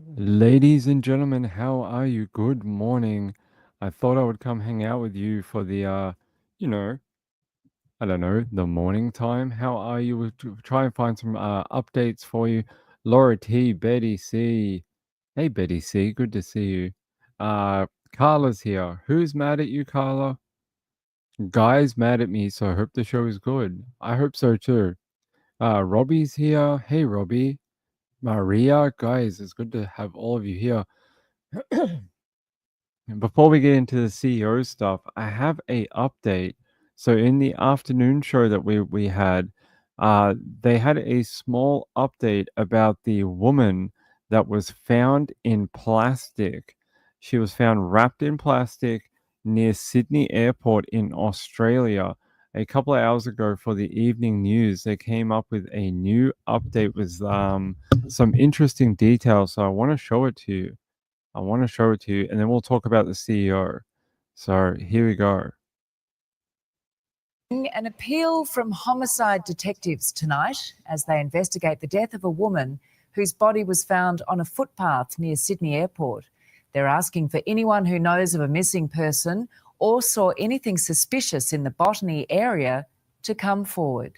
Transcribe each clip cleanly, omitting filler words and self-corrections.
Ladies and gentlemen, how are you? Good morning. I thought I would come hang out with you for the, you know, I don't know, the morning time. How are you? Try and find some updates for you. Laura T, Betty C. Hey, Betty C, good to see you. Carla's here. Who's mad at you, Carla? Guy's mad at me, so I hope the show is good. I hope so too. Robbie's here. Hey, Robbie. Maria, guys, it's good to have all of you here. And before we get into the CEO stuff, I have a update. So in the afternoon show that we had, they had a small update about the woman that was found in plastic. She was found wrapped in plastic near Sydney Airport in Australia. A couple of hours ago for the evening news, they came up with a new update with some interesting details. So I want to show it to you. I want to show it to you, and then we'll talk about the CEO. So here we go. An appeal from homicide detectives tonight as they investigate the death of a woman whose body was found on a footpath near Sydney Airport. They're asking for anyone who knows of a missing person or saw anything suspicious in the Botany area to come forward.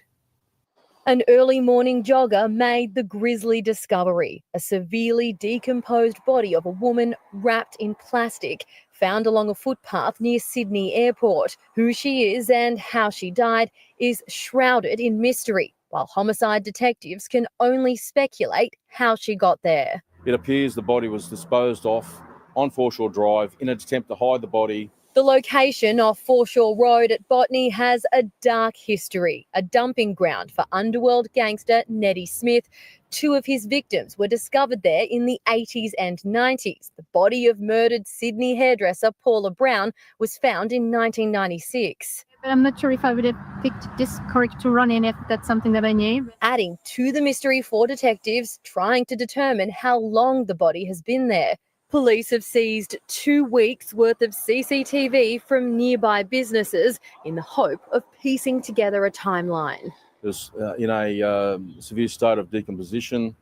An early morning jogger made the grisly discovery, a severely decomposed body of a woman wrapped in plastic found along a footpath near Sydney Airport. Who she is and how she died is shrouded in mystery, while homicide detectives can only speculate how she got there. It appears the body was disposed of on Foreshore Drive in an attempt to hide the body. The location off Foreshore Road at Botany has a dark history, a dumping ground for underworld gangster Neddy Smith. Two of his victims were discovered there in the 80s and 90s. The body of murdered Sydney hairdresser Paula Brown was found in 1996. But I'm not sure if I would have picked this correct to run in if that's something that I knew. Adding to the mystery for detectives trying to determine how long the body has been there. Police have seized 2 weeks' worth of CCTV from nearby businesses in the hope of piecing together a timeline. It was in a severe state of decomposition,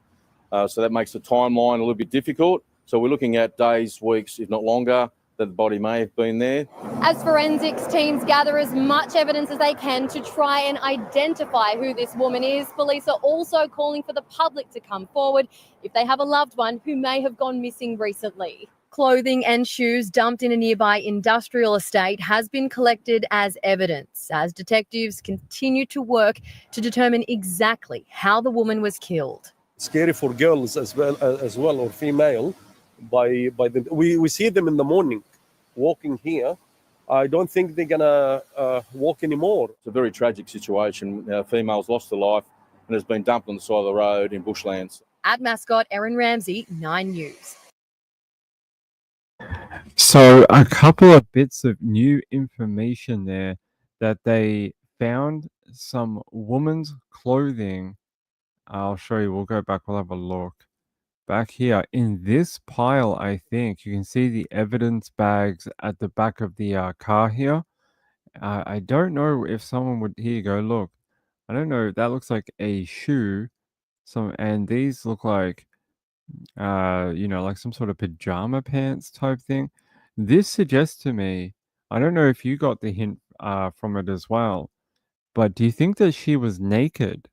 so that makes the timeline a little bit difficult. So we're looking at days, weeks, if not longer, that the body may have been there. As forensics teams gather as much evidence as they can to try and identify who this woman is, police are also calling for the public to come forward if they have a loved one who may have gone missing recently. Clothing and shoes dumped in a nearby industrial estate has been collected as evidence as detectives continue to work to determine exactly how the woman was killed. Scary for girls as well or female. We see them in the morning walking here. I don't think they're gonna walk anymore. It's a very tragic situation. A female's lost her life and has been dumped on the side of the road in bushlands. At Mascot, Erin Ramsey, 9 News. So a couple of bits of new information there that they found some woman's clothing. I'll show you. We'll go back. We'll have a look. Back here in this pile, I think you can see the evidence bags at the back of the car here. I don't know if someone would. Here you go. Look, I don't know. That looks like a shoe. And these look like, like some sort of pajama pants type thing. This suggests to me. I don't know if you got the hint from it as well, but do you think that she was naked?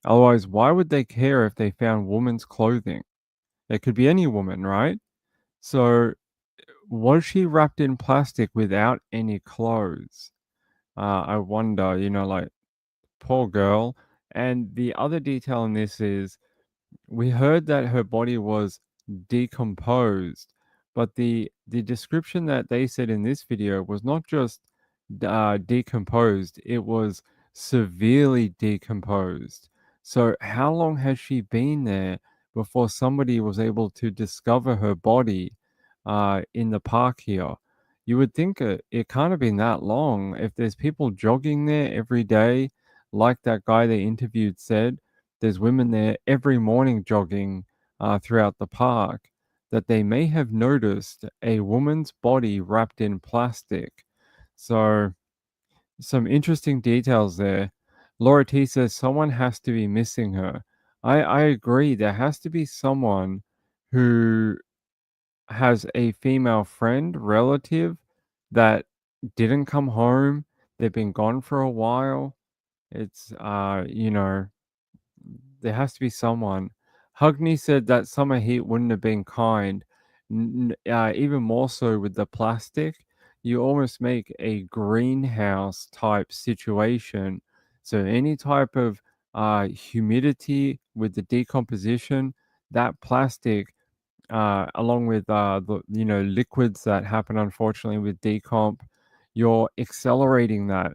Otherwise, why would they care if they found woman's clothing? It could be any woman, right? So, was she wrapped in plastic without any clothes? I wonder, like, poor girl. And the other detail in this is we heard that her body was decomposed, but the description that they said in this video was not just decomposed, it was severely decomposed. So how long has she been there before somebody was able to discover her body in the park here? You would think it can't have been that long if there's people jogging there every day, like that guy they interviewed said. There's women there every morning jogging throughout the park, that they may have noticed a woman's body wrapped in plastic. So, some interesting details there. Laura T says someone has to be missing her. I agree. There has to be someone who has a female friend, relative that didn't come home. They've been gone for a while. It's, there has to be someone. Hugney said that summer heat wouldn't have been kind. Even more so with the plastic. You almost make a greenhouse type situation. So any type of humidity with the decomposition, that plastic, along with the liquids that happen unfortunately with decomp, you're accelerating that,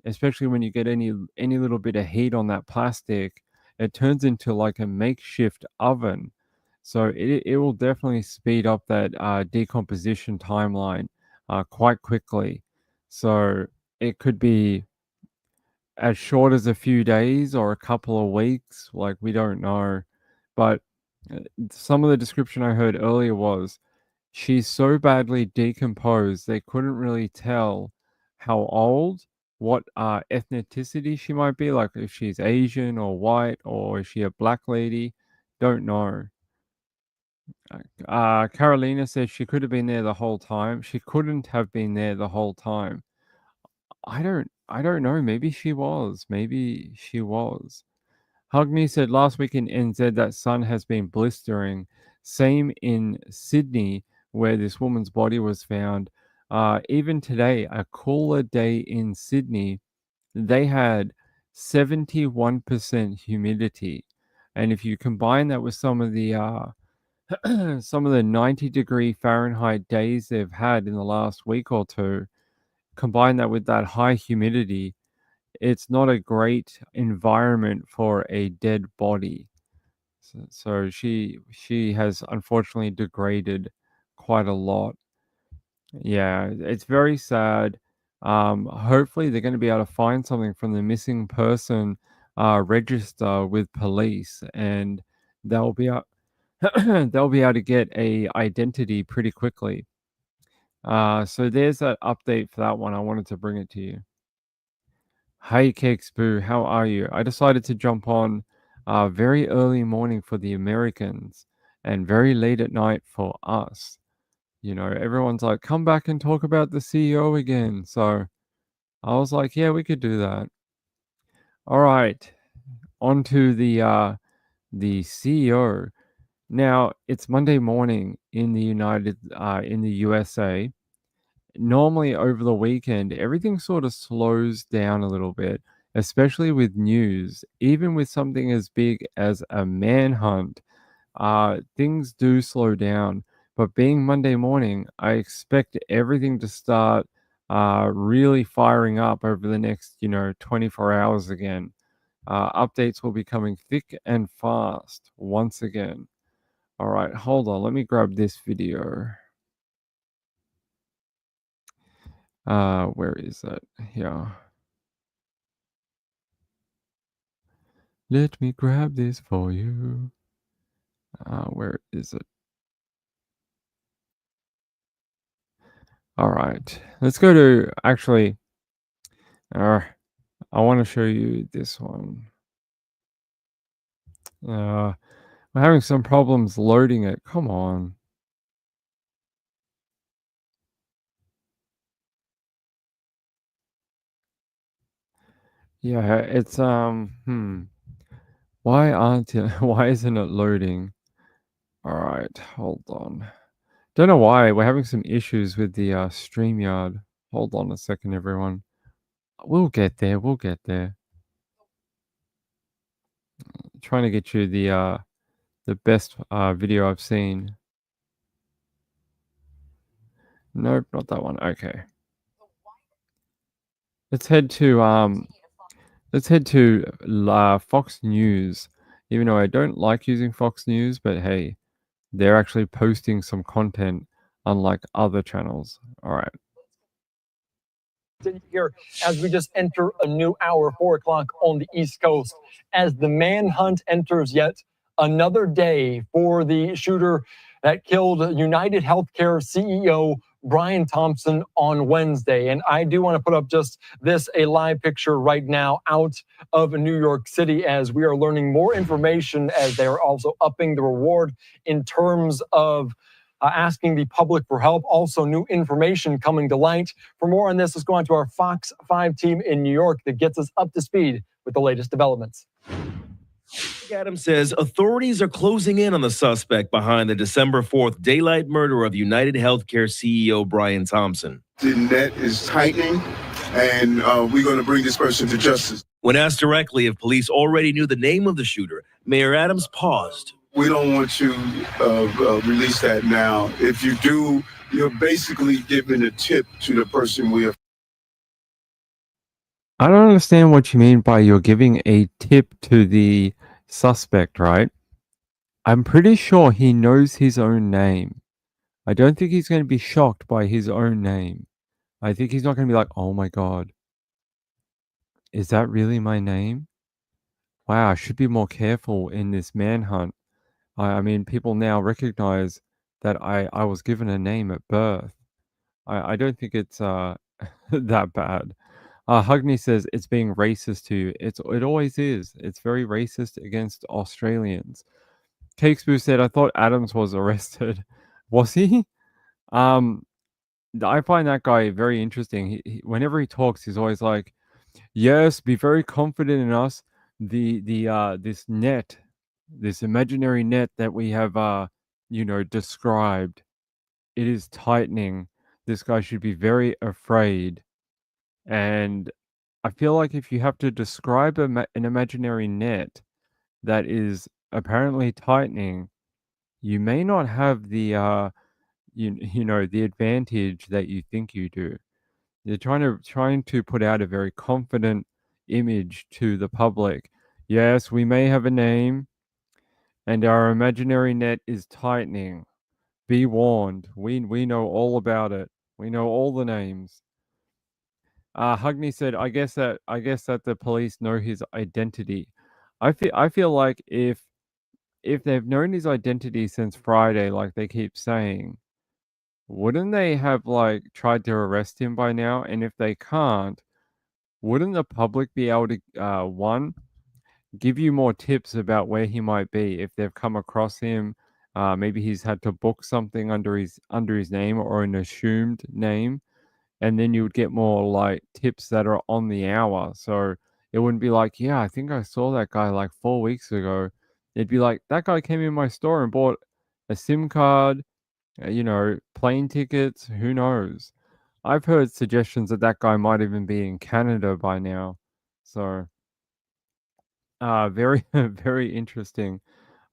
especially when you get any little bit of heat on that plastic, it turns into like a makeshift oven. So it will definitely speed up that decomposition timeline quite quickly. So it could be as short as a few days or a couple of weeks, like we don't know. But some of the description I heard earlier was she's so badly decomposed they couldn't really tell how old, what ethnicity she might be, like if she's Asian or white or is she a black lady, don't know. Carolina said she could have been there the whole time. She couldn't have been there the whole time. I don't know. Maybe she was. Maybe she was. Hugney said last week in NZ that sun has been blistering. Same in Sydney, where this woman's body was found. Even today, a cooler day in Sydney, they had 71% humidity. And if you combine that with some of the some of the 90-degree Fahrenheit days they've had in the last week or two, combine that with that high humidity, it's not a great environment for a dead body. So she has unfortunately degraded quite a lot. Yeah, it's very sad. Hopefully they're going to be able to find something from the missing person register with police, and they'll be able, they'll be able to get a identity pretty quickly. So there's that update for that one. I wanted to bring it to you. Hey Cakes Boo, how are you? I decided to jump on very early morning for the Americans and very late at night for us. You know, everyone's like, come back and talk about the CEO again. So I was like, yeah, we could do that. All right, on to the CEO. Now it's Monday morning in the in the USA. Normally over the weekend, everything sort of slows down a little bit, especially with news. Even with something as big as a manhunt, things do slow down. But being Monday morning, I expect everything to start really firing up over the next, 24 hours again. Updates will be coming thick and fast once again. All right, hold on. Let me grab this video. Where is that? Here. Let me grab this for you. Where is it? All right. Let's go to actually. I want to show you this one. I'm having some problems loading it. Come on. Yeah, it's Why aren't it? Why isn't it loading? All right, hold on. Don't know why we're having some issues with the StreamYard. Hold on a second, everyone. We'll get there. We'll get there. Trying to get you the best video I've seen. Nope, not that one. Okay. Let's head to Fox News. Even though I don't like using Fox News, but hey, they're actually posting some content unlike other channels. All right. Here, as we just enter a new hour, 4 o'clock on the East Coast, as the manhunt enters yet another day for the shooter that killed United Healthcare CEO Brian Thompson on Wednesday. And I do want to put up just this, a live picture right now out of New York City as we are learning more information as they are also upping the reward in terms of asking the public for help. Also, new information coming to light. For more on this, let's go on to our Fox 5 team in New York that gets us up to speed with the latest developments. Adams says authorities are closing in on the suspect behind the December 4th daylight murder of United Healthcare CEO Brian Thompson. The net is tightening, and we're going to bring this person to justice. When asked directly if police already knew the name of the shooter, Mayor Adams paused. We don't want to release that now. If you do, you're basically giving a tip to the person we have. I don't understand what you mean by you're giving a tip to the suspect, right? I'm pretty sure he knows his own name. I don't think he's going to be shocked by his own name. I think he's not going to be like, oh my God, is that really my name? Wow, I should be more careful in this manhunt. I mean, people now recognize that I was given a name at birth. I don't think it's that bad. Hugney says it's being racist to you. It always is. It's very racist against Australians. Cakesboo said, I thought Adams was arrested. Was he? I find that guy very interesting. Whenever he talks, he's always like, yes, be very confident in us. This net, this imaginary net that we have described, it is tightening. This guy should be very afraid. And I feel like if you have to describe an imaginary net that is apparently tightening, you may not have the the advantage that you think you do. You're trying to put out a very confident image to the public. Yes, we may have a name, and our imaginary net is tightening. Be warned. We know all about it. We know all the names. Hugney said, I guess that the police know his identity. I feel like if they've known his identity since Friday, like they keep saying, wouldn't they have like tried to arrest him by now? And if they can't, wouldn't the public be able to one, give you more tips about where he might be if they've come across him? Maybe he's had to book something under his name or an assumed name. And then you would get more like tips that are on the hour. So it wouldn't be like, yeah, I think I saw that guy like 4 weeks ago. It'd be like, that guy came in my store and bought a SIM card, plane tickets, who knows? I've heard suggestions that guy might even be in Canada by now. So, very, very interesting.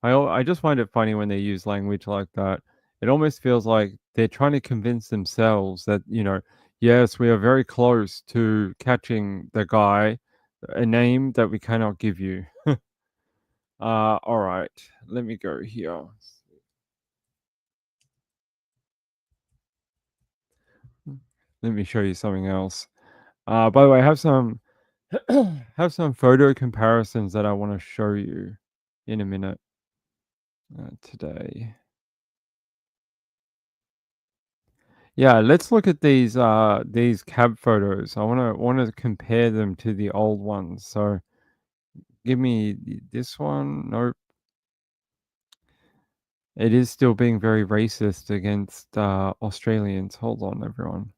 I just find it funny when they use language like that. It almost feels like they're trying to convince themselves that, yes, we are very close to catching the guy, a name that we cannot give you. All right, let me go here. Let me show you something else. By the way, I have some photo comparisons that I want to show you in a minute today. Yeah, let's look at these cab photos. I want to compare them to the old ones. So give me this one. Nope. It is still being very racist against Australians. Hold on, everyone.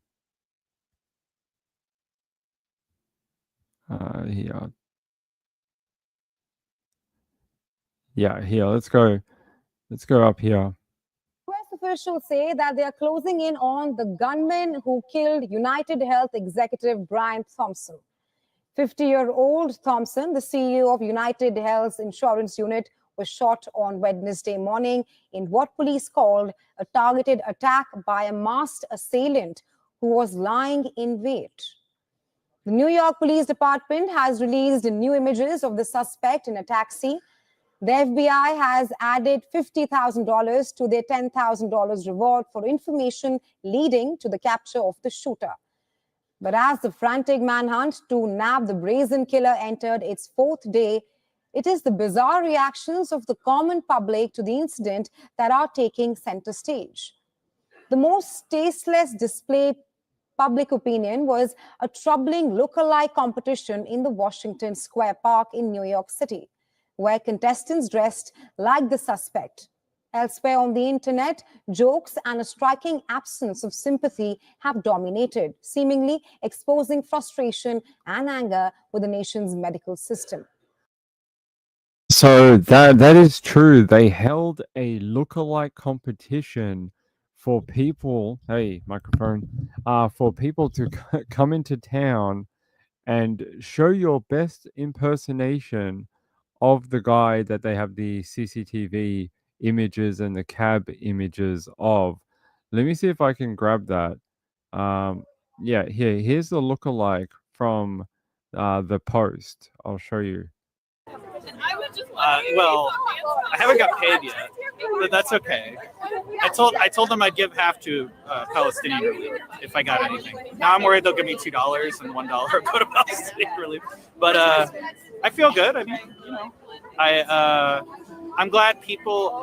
Here. Yeah, here. Let's go up here. US officials say that they are closing in on the gunman who killed United Health executive Brian Thompson. 50-year-old Thompson, the CEO of United Health's insurance unit, was shot on Wednesday morning in what police called a targeted attack by a masked assailant who was lying in wait. The New York Police Department has released new images of the suspect in a taxi. The FBI has added $50,000 to their $10,000 reward for information leading to the capture of the shooter. But as the frantic manhunt to nab the brazen killer entered its fourth day, it is the bizarre reactions of the common public to the incident that are taking center stage. The most tasteless display public opinion was a troubling lookalike competition in the Washington Square Park in New York City, where contestants dressed like the suspect. Elsewhere on the internet, jokes and a striking absence of sympathy have dominated, seemingly exposing frustration and anger with the nation's medical system. So that is true. They held a lookalike competition for people. Hey, microphone. For people to come into town and show your best impersonation of the guy that they have the CCTV images and the cab images of. Let me see if I can grab that. Yeah, here's the lookalike from the post. I'll show you. Well, I haven't got paid yet, but that's okay. I told them I'd give half to Palestinian relief if I got anything. Now I'm worried they'll give me $2 and $1 go to Palestinian relief. But I feel good. I mean, you know, I'm glad people.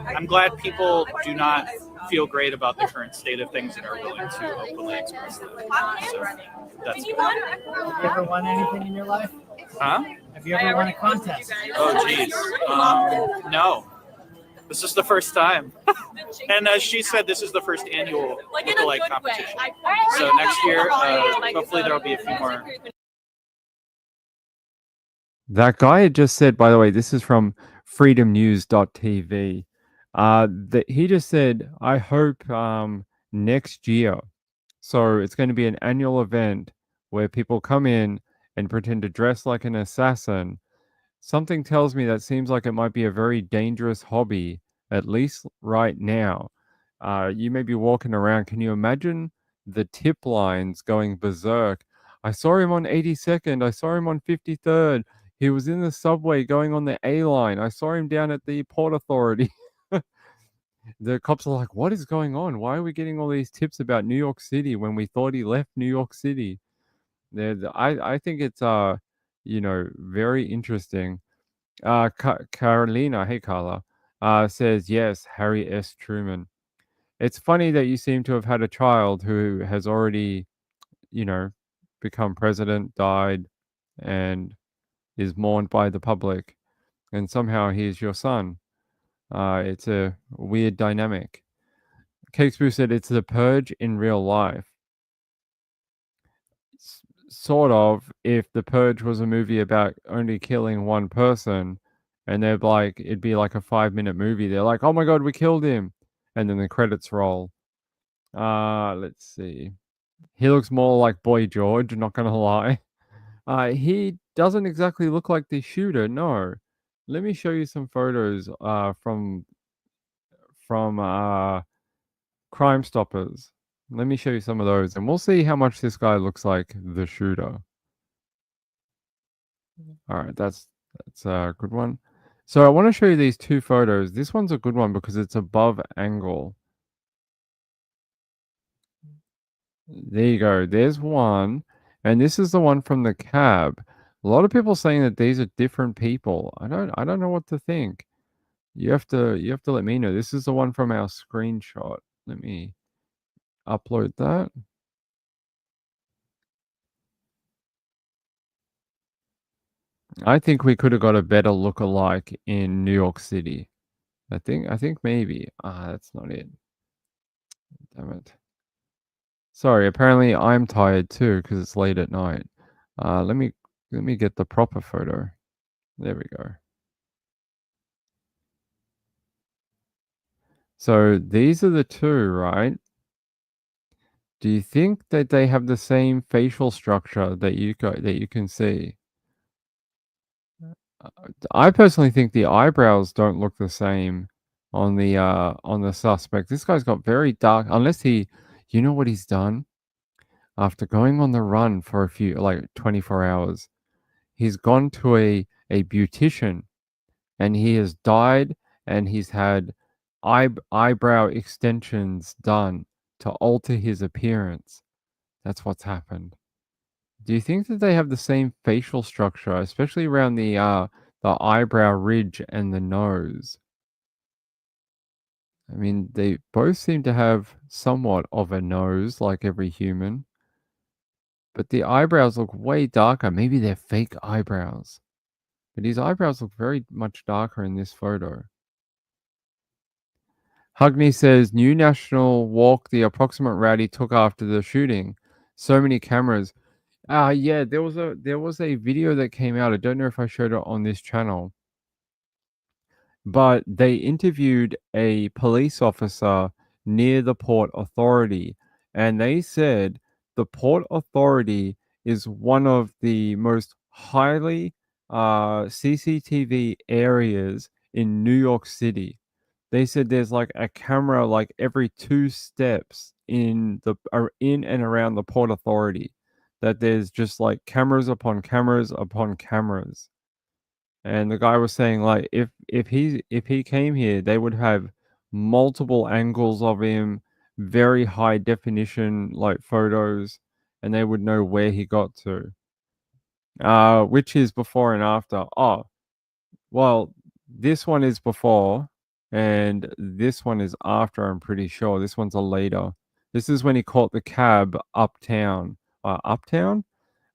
I'm glad people do not feel great about the current state of things and are willing to openly express that. So that's good. Have you ever won anything in your life? Huh? Have you ever won a contest? Oh, geez. No. This is the first time. And as she said, this is the first annual lookalike competition. So next year, hopefully there will be a few more. That guy had just said, by the way, this is from freedomnews.tv. That he just said, I hope next year. So it's going to be an annual event where people come in and pretend to dress like an assassin. Something tells me that seems like it might be a very dangerous hobby, at least right now. You may be walking around. Can you imagine the tip lines going berserk? I saw him on 82nd. I saw him on 53rd. He was in the subway going on the A line. I saw him down at the Port Authority. The cops are like, what is going on? Why are we getting all these tips about New York City when we thought he left New York City? I think it's very interesting. Carolina, hey Carla, says yes, Harry S. Truman. It's funny that you seem to have had a child who has already, become president, died, and is mourned by the public, and somehow he's your son. It's a weird dynamic. Cakespoo said it's the purge in real life. Sort of, if the purge was a movie about only killing one person, and they're like, it'd be like a 5-minute movie. They're like, oh my god, we killed him, and then the credits roll. Let's see. He looks more like Boy George, not gonna lie. He doesn't exactly look like the shooter, no. Let me show you some photos from Crime Stoppers. Let me show you some of those, and we'll see how much this guy looks like the shooter. All right, that's a good one. So I want to show you these two photos. This one's a good one because it's above angle. There you go. There's one, and this is the one from the cab. A lot of people saying that these are different people. I don't know what to think. You have to let me know. This is the one from our screenshot. Let me upload that. I think we could have got a better look-alike in New York City. I think maybe. That's not it. Damn it. Sorry, apparently I'm tired too because it's late at night. Let me get the proper photo. There we go. So these are the two, right? Do you think that they have the same facial structure that you can see? I personally think the eyebrows don't look the same on the suspect. This guy's got very dark, unless you know what he's done? After going on the run for a few, like 24 hours, he's gone to a beautician, and he has dyed, and he's had eyebrow extensions done to alter his appearance. That's what's happened. Do you think that they have the same facial structure, especially around the eyebrow ridge and the nose? I mean, they both seem to have somewhat of a nose, like every human. But the eyebrows look way darker. Maybe they're fake eyebrows. But his eyebrows look very much darker in this photo. Hugney says, new national walk the approximate route he took after the shooting. So many cameras. Yeah, there was a video that came out. I don't know if I showed it on this channel. But they interviewed a police officer near the Port Authority, and they said the Port Authority is one of the most highly CCTV areas in New York City. They said there's like a camera like every 2 steps in and around the Port Authority. That there's just like cameras upon cameras upon cameras. And the guy was saying like if he came here, they would have multiple angles of him, very high definition like photos, and they would know where he got to. Which is before and after. Oh, well, this one is before, and this one is after, I'm pretty sure. This one's a later. This is when he caught the cab uptown. Uptown?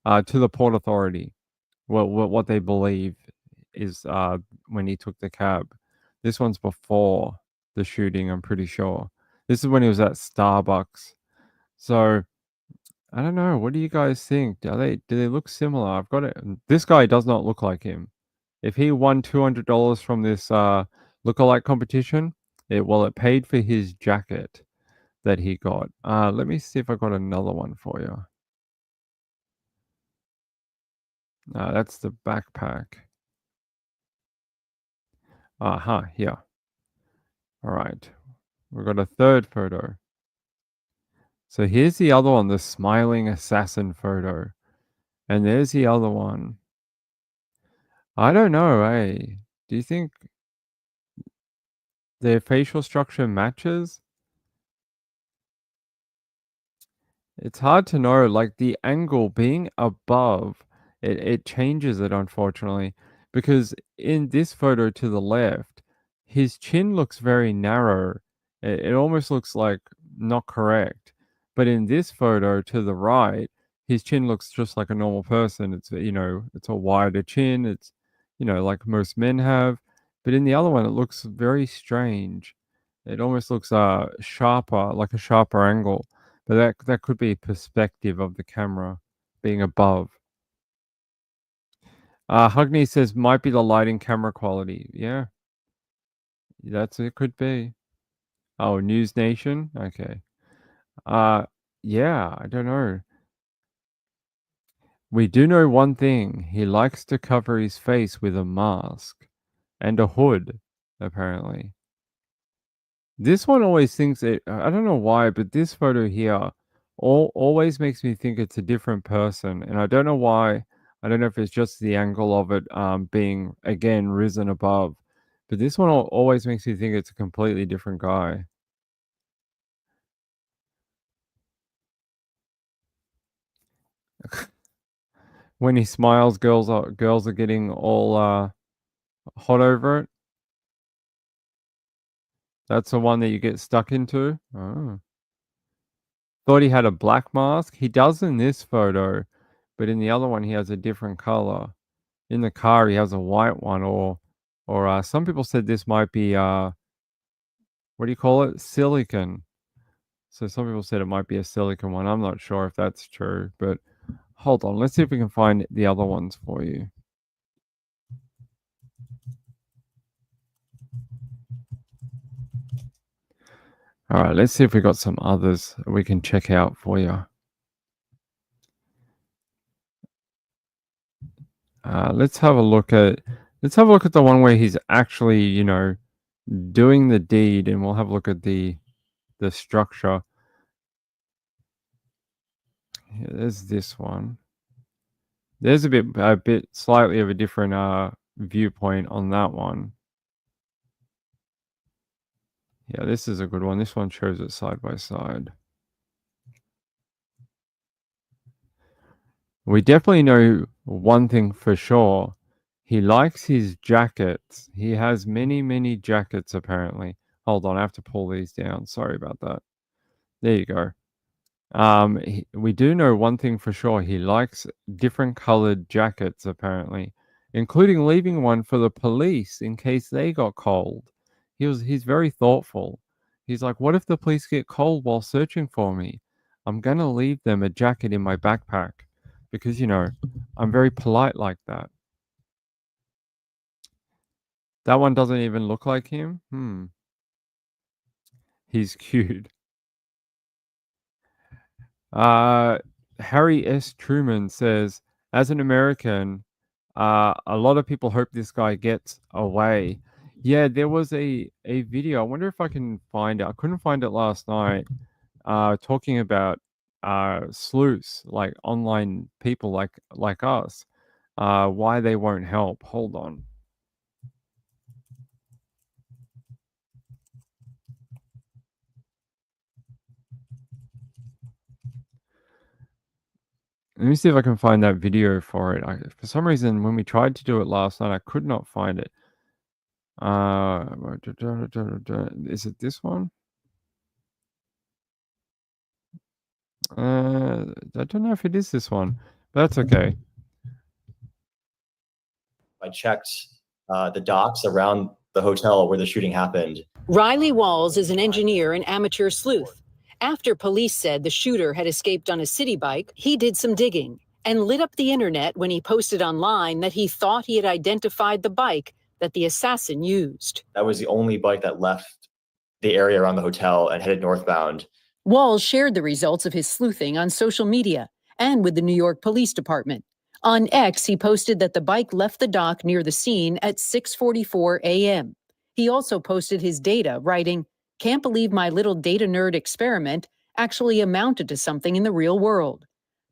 To the Port Authority. Well, what they believe is when he took the cab. This one's before the shooting, I'm pretty sure. This is when he was at Starbucks. So I don't know. What do you guys think? Do they look similar? I've got it. This guy does not look like him. If he won $200 from this lookalike competition, it paid for his jacket that he got. Let me see if I got another one for you. That's the backpack. Here. All right. We've got a third photo. So here's the other one, the smiling assassin photo. And there's the other one. I don't know, eh? Do you think their facial structure matches? It's hard to know, like the angle being above, it changes it, unfortunately. Because in this photo to the left, his chin looks very narrow. It almost looks like not correct. But in this photo to the right, his chin looks just like a normal person. It's, it's a wider chin. It's, like most men have. But in the other one, it looks very strange. It almost looks sharper, like a sharper angle. But that could be perspective of the camera being above. Hugney says might be the lighting camera quality. Yeah. It could be. Oh, News Nation? Okay. Yeah, I don't know. We do know one thing. He likes to cover his face with a mask and a hood, apparently. This one always thinks it. I don't know why, but this photo here always makes me think it's a different person, and I don't know why. I don't know if it's just the angle of it being again risen above, but this one always makes me think it's a completely different guy. When he smiles, girls are getting all hot over it. That's the one that you get stuck into. Oh. Thought he had a black mask. He does in this photo, but in the other one he has a different color. In the car he has a white one, or some people said this might be what do you call it? Silicon. So some people said it might be a silicon one. I'm not sure if that's true, but hold on. Let's see if we can find the other ones for you. All right, let's see if we got some others we can check out for you. Let's have a look at the one where he's actually, doing the deed, and we'll have a look at the structure. Yeah, there's this one. There's a bit slightly of a different viewpoint on that one. Yeah, this is a good one. This one shows it side by side. We definitely know one thing for sure. He likes his jackets. He has many, many jackets, apparently. Hold on, I have to pull these down. Sorry about that. There you go. We do know one thing for sure. He likes different colored jackets, apparently, including leaving one for the police in case they got cold. He's very thoughtful. He's like, what if the police get cold while searching for me? I'm gonna leave them a jacket in my backpack because, you know, I'm very polite like that. That one doesn't even look like him. He's cute. Harry S. Truman says, as an American, a lot of people hope this guy gets away. Yeah, there was a video. I wonder if I can find it. I couldn't find it last night. Talking about sleuths, like online people like us, why they won't help. Hold on. Let me see if I can find that video for it. For some reason, when we tried to do it last night, I could not find it. Is it this one? I don't know if it is this one, but that's okay. I checked the docks around the hotel where the shooting happened. Riley Walls is an engineer and amateur sleuth. After police said the shooter had escaped on a city bike, he did some digging and lit up the internet when he posted online that he thought he had identified the bike that the assassin used. That was the only bike that left the area around the hotel and headed northbound. Walls shared the results of his sleuthing on social media and with the New York Police Department. On X, he posted that the bike left the dock near the scene at 6:44 a.m. He also posted his data, writing, "Can't believe my little data nerd experiment actually amounted to something in the real world."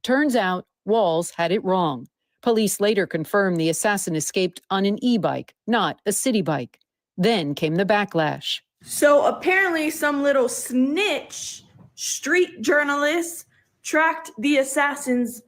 Turns out, Walls had it wrong. Police later confirmed the assassin escaped on an e-bike, not a city bike. Then came the backlash. So apparently some little snitch street journalist tracked the assassin's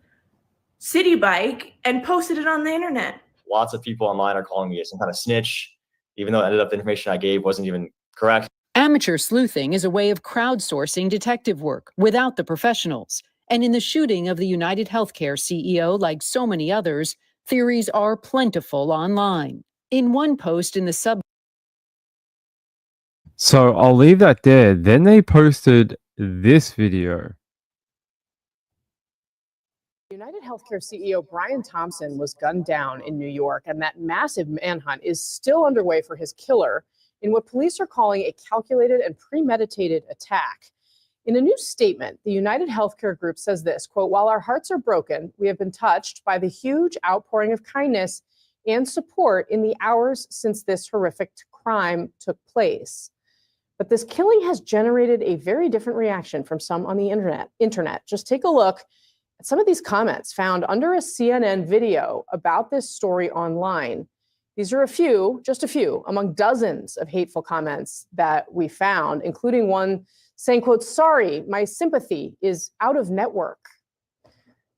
city bike and posted it on the internet. Lots of people online are calling me some kind of snitch, even though it ended up the information I gave wasn't even correct. Amateur sleuthing is a way of crowdsourcing detective work without the professionals. And in the shooting of the United Healthcare CEO, like so many others, theories are plentiful online. In one post in the sub. So I'll leave that there. Then they posted this video. United Healthcare CEO Brian Thompson was gunned down in New York, and that massive manhunt is still underway for his killer in what police are calling a calculated and premeditated attack. In a new statement, the United Healthcare Group says this, quote, "While our hearts are broken, we have been touched by the huge outpouring of kindness and support in the hours since this horrific crime took place. But this killing has generated a very different reaction from some on the internet. Just take a look at some of these comments found under a CNN video about this story online. These are just a few among dozens of hateful comments that we found, including one saying, quote, "Sorry, my sympathy is out of network."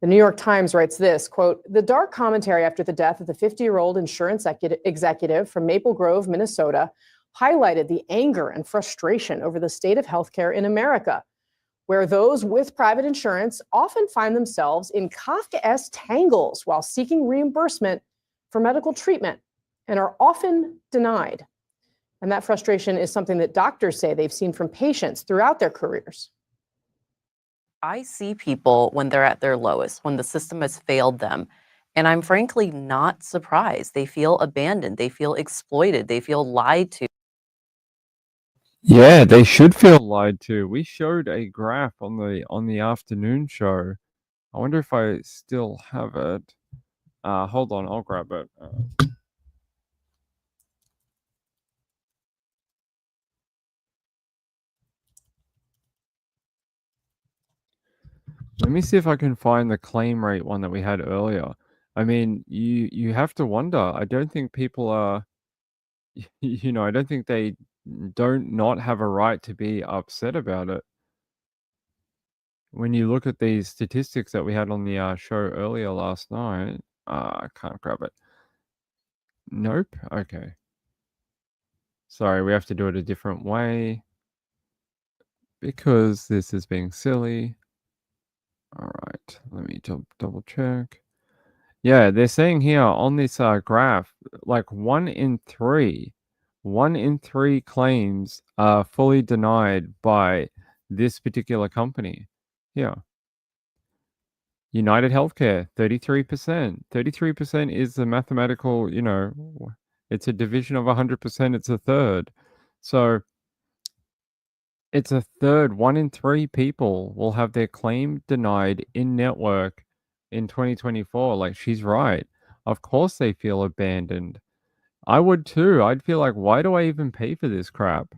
The New York Times writes this, quote, "The dark commentary after the death of the 50-year-old insurance executive from Maple Grove, Minnesota, highlighted the anger and frustration over the state of healthcare in America, where those with private insurance often find themselves in Kafkaesque tangles while seeking reimbursement for medical treatment and are often denied." And that frustration is something that doctors say they've seen from patients throughout their careers. I see people when they're at their lowest, when the system has failed them, and I'm frankly not surprised. They feel abandoned, they feel exploited, they feel lied to. Yeah, they should feel lied to. We showed a graph on the afternoon show. I wonder if I still have it. Hold on, I'll grab it. Let me see if I can find the claim rate one that we had earlier. I mean, you have to wonder. I don't think people are, I don't think they don't not have a right to be upset about it. When you look at these statistics that we had on the show earlier last night, I can't grab it. Nope. Okay. Sorry, we have to do it a different way because this is being silly. All right, let me double check. Yeah, they're saying here on this graph, like 1 in 3 claims are fully denied by this particular company. Here, United Healthcare, 33%. 33% is the mathematical, it's a division of 100%, it's a third. So it's a third. 1 in 3 people will have their claim denied in network in 2024. Like, she's right. Of course they feel abandoned. I would too. I'd feel like, why do I even pay for this crap?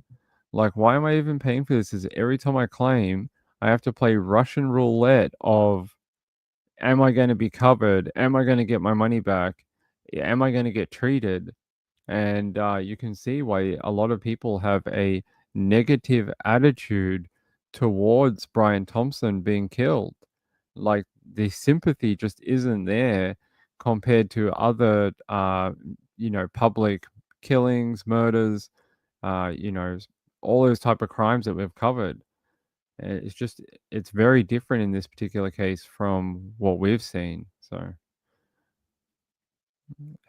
Like, why am I even paying for this? Is every time I claim, I have to play Russian roulette of, am I going to be covered? Am I going to get my money back? Am I going to get treated? And you can see why a lot of people have a negative attitude towards Brian Thompson being killed. Like, the sympathy just isn't there compared to other, public killings, murders, all those type of crimes that we've covered. It's very different in this particular case from what we've seen. So.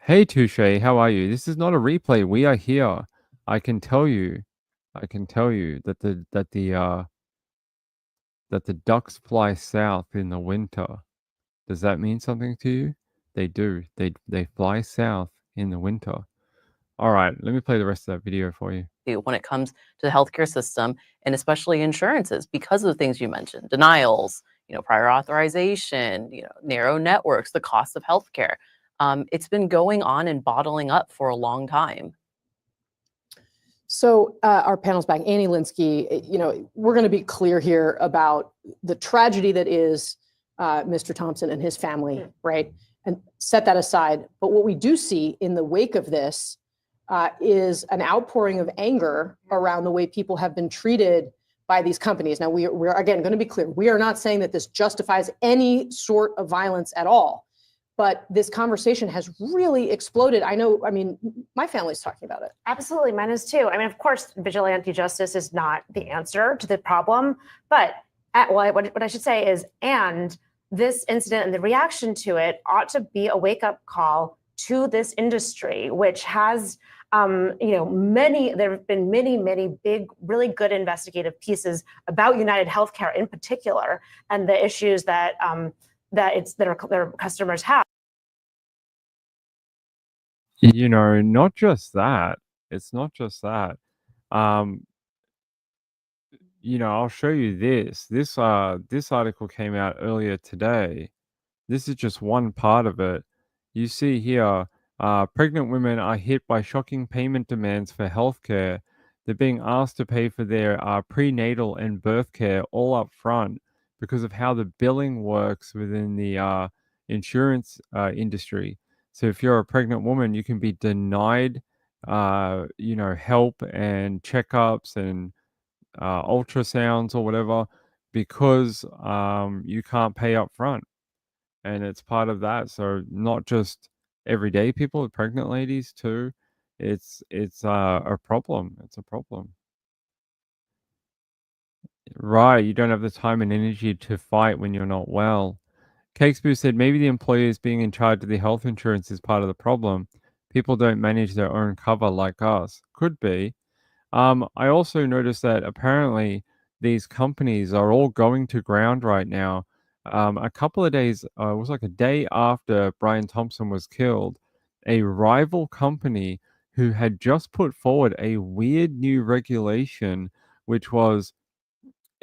Hey Touche, how are you? This is not a replay. We are here. I can tell you that the ducks fly south in the winter. Does that mean something to you? They do. They fly south in the winter. All right, let me play the rest of that video for you. When it comes to the healthcare system and especially insurances because of the things you mentioned, denials, prior authorization, narrow networks, the cost of healthcare. It's been going on and bottling up for a long time. So our panel's back. Annie Linsky, we're going to be clear here about the tragedy that is Mr. Thompson and his family, right? And set that aside. But what we do see in the wake of this is an outpouring of anger around the way people have been treated by these companies. Now, we're again going to be clear. We are not saying that this justifies any sort of violence at all. But this conversation has really exploded. I mean, my family's talking about it. Absolutely, mine is too. I mean, of course, vigilante justice is not the answer to the problem. But what I should say is, and this incident and the reaction to it ought to be a wake-up call to this industry, which has, there have been many big, really good investigative pieces about United Healthcare in particular, and the issues that their customers have. Not just that. It's not just that. I'll show you this. This article came out earlier today. This is just one part of it. You see here, pregnant women are hit by shocking payment demands for healthcare. They're being asked to pay for their prenatal and birth care all up front because of how the billing works within the insurance industry. So if you're a pregnant woman, you can be denied, help and checkups and ultrasounds or whatever because you can't pay up front. And it's part of that. So not just everyday people, pregnant ladies too. It's a problem. It's a problem. Right. You don't have the time and energy to fight when you're not well. Cakesboo said maybe the employers being in charge of the health insurance is part of the problem. People don't manage their own cover like us. Could be. I also noticed that apparently these companies are all going to ground right now. A couple of days, it was like a day after Brian Thompson was killed, a rival company who had just put forward a weird new regulation, which was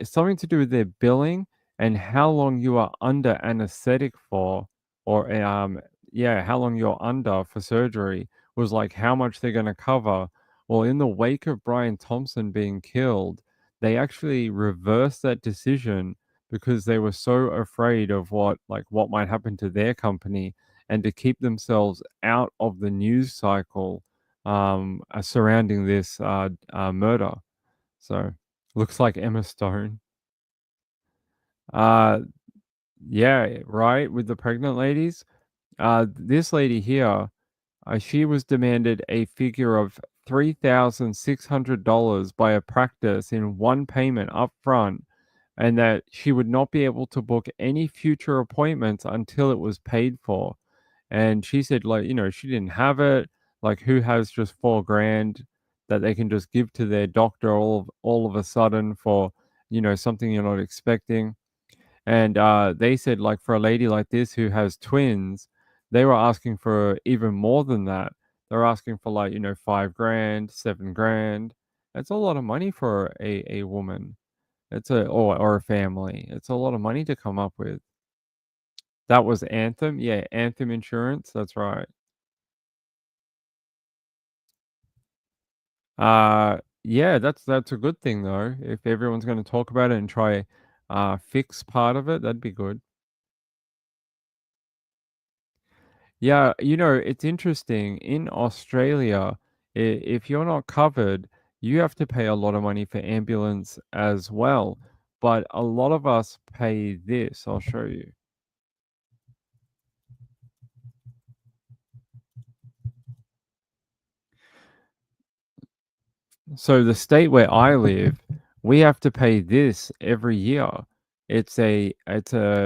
something to do with their billing and how long you are under anesthetic for, or how long you're under for surgery was like how much they're going to cover. Well, in the wake of Brian Thompson being killed, they actually reversed that decision because they were so afraid of what might happen to their company and to keep themselves out of the news cycle surrounding this murder. So looks like Emma Stone. Yeah, right, with the pregnant ladies. This lady here, she was demanded a figure of $3,600 by a practice in one payment up front, and that she would not be able to book any future appointments until it was paid for. And she said, like, she didn't have it. Like, who has just 4 grand that they can just give to their doctor all of a sudden for, something you're not expecting? And they said, like, for a lady like this who has twins, they were asking for even more than that. They're asking for, like, 5 grand, 7 grand. That's a lot of money for a woman. Or a family. It's a lot of money to come up with. That was Anthem. Yeah, Anthem Insurance. That's right. Yeah, that's a good thing though. If everyone's going to talk about it and try fix part of it, that'd be good. Yeah, it's interesting. In Australia, if you're not covered, you have to pay a lot of money for ambulance as well. But a lot of us pay this. I'll show you. So the state where I live, we have to pay this every year. It's a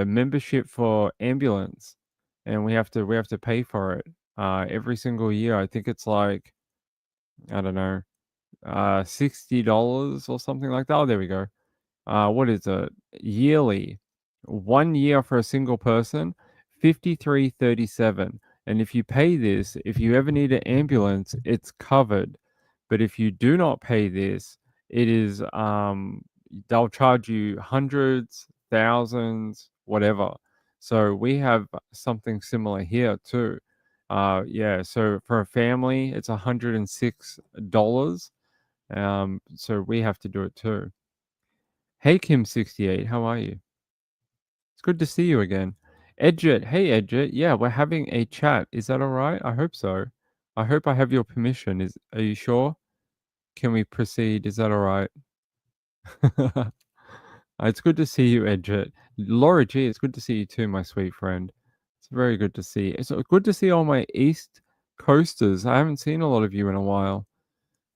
membership for ambulance, and we have to pay for it every single year. I think it's like, I don't know, $60 or something like that. Oh, there we go. What is it? Yearly, 1 year for a single person, 53.37. And if you pay this, if you ever need an ambulance, it's covered. But if you do not pay this, it is they'll charge you hundreds, thousands, whatever. So we have something similar here too. Yeah, so for a family, it's $106. So we have to do it too. Hey Kim68, how are you? It's good to see you again. Edget, hey Edget, yeah, we're having a chat. Is that all right? I hope so. I hope I have your permission. Are you sure? Can we proceed? Is that all right? It's good to see you, Edget. Laura G, it's good to see you too, my sweet friend. It's very good to see. It's good to see all my East Coasters. I haven't seen a lot of you in a while.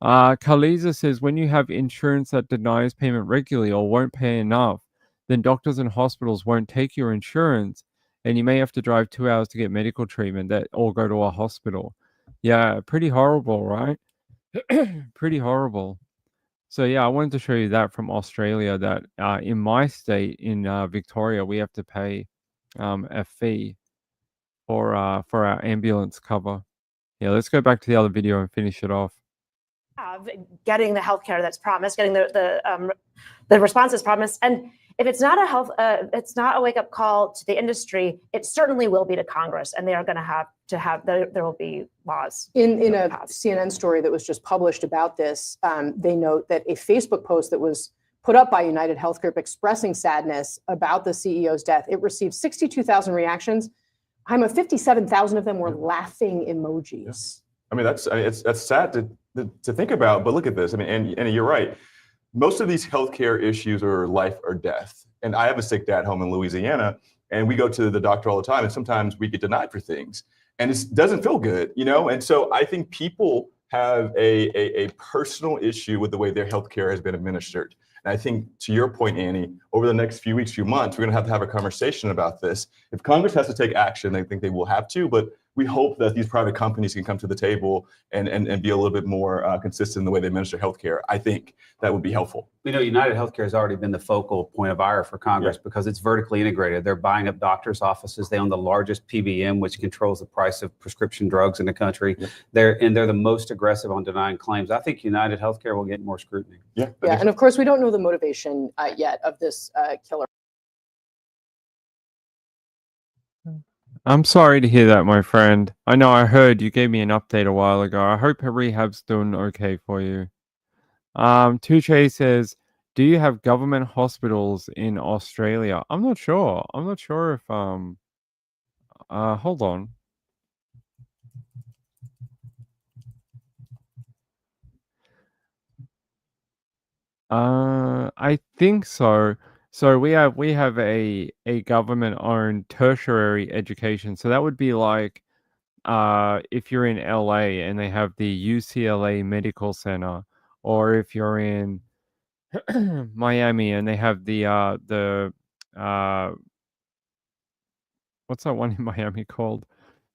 Kaliza says, when you have insurance that denies payment regularly or won't pay enough, then doctors and hospitals won't take your insurance, and you may have to drive 2 hours to get medical treatment or go to a hospital. Yeah, pretty horrible, right? Pretty horrible. So yeah, I wanted to show you that from Australia, that in my state, in Victoria, we have to pay a fee for our ambulance cover. Yeah, let's go back to the other video and finish it off. Getting the healthcare that's promised, getting the responses promised, and if it's not it's not a wake up call to the industry, it certainly will be to Congress, and they are going to have there will be laws. In a CNN story that was just published about this, they note that a Facebook post that was put up by United Health Group expressing sadness about the CEO's death, it received 62,000 reactions. 57,000 of them were laughing emojis. I mean, that's sad to think about, but look at this. I mean, and you're right. Most of these healthcare issues are life or death. And I have a sick dad home in Louisiana, and we go to the doctor all the time, and sometimes we get denied for things, and it doesn't feel good, And so I think people have a personal issue with the way their healthcare has been administered. And I think, to your point, Annie, over the next few weeks, few months, we're going to have a conversation about this. If Congress has to take action, I think they will have to, but we hope that these private companies can come to the table and be a little bit more consistent in the way they administer healthcare. I think that would be helpful. United Healthcare has already been the focal point of ire for Congress because it's vertically integrated. They're buying up doctors' offices. They own the largest PBM, which controls the price of prescription drugs in the country. They're the most aggressive on denying claims. I think United Healthcare will get more scrutiny. Yeah, and of course, we don't know the motivation yet of this killer. I'm sorry to hear that, my friend. I know I heard you gave me an update a while ago. I hope her rehab's doing okay for you. Touche says, do you have government hospitals in Australia? I'm not sure. I'm not sure if hold on. I think so. So we have a government-owned tertiary education. So that would be like if you're in LA and they have the UCLA Medical Center, or if you're in Miami and they have the what's that one in Miami called?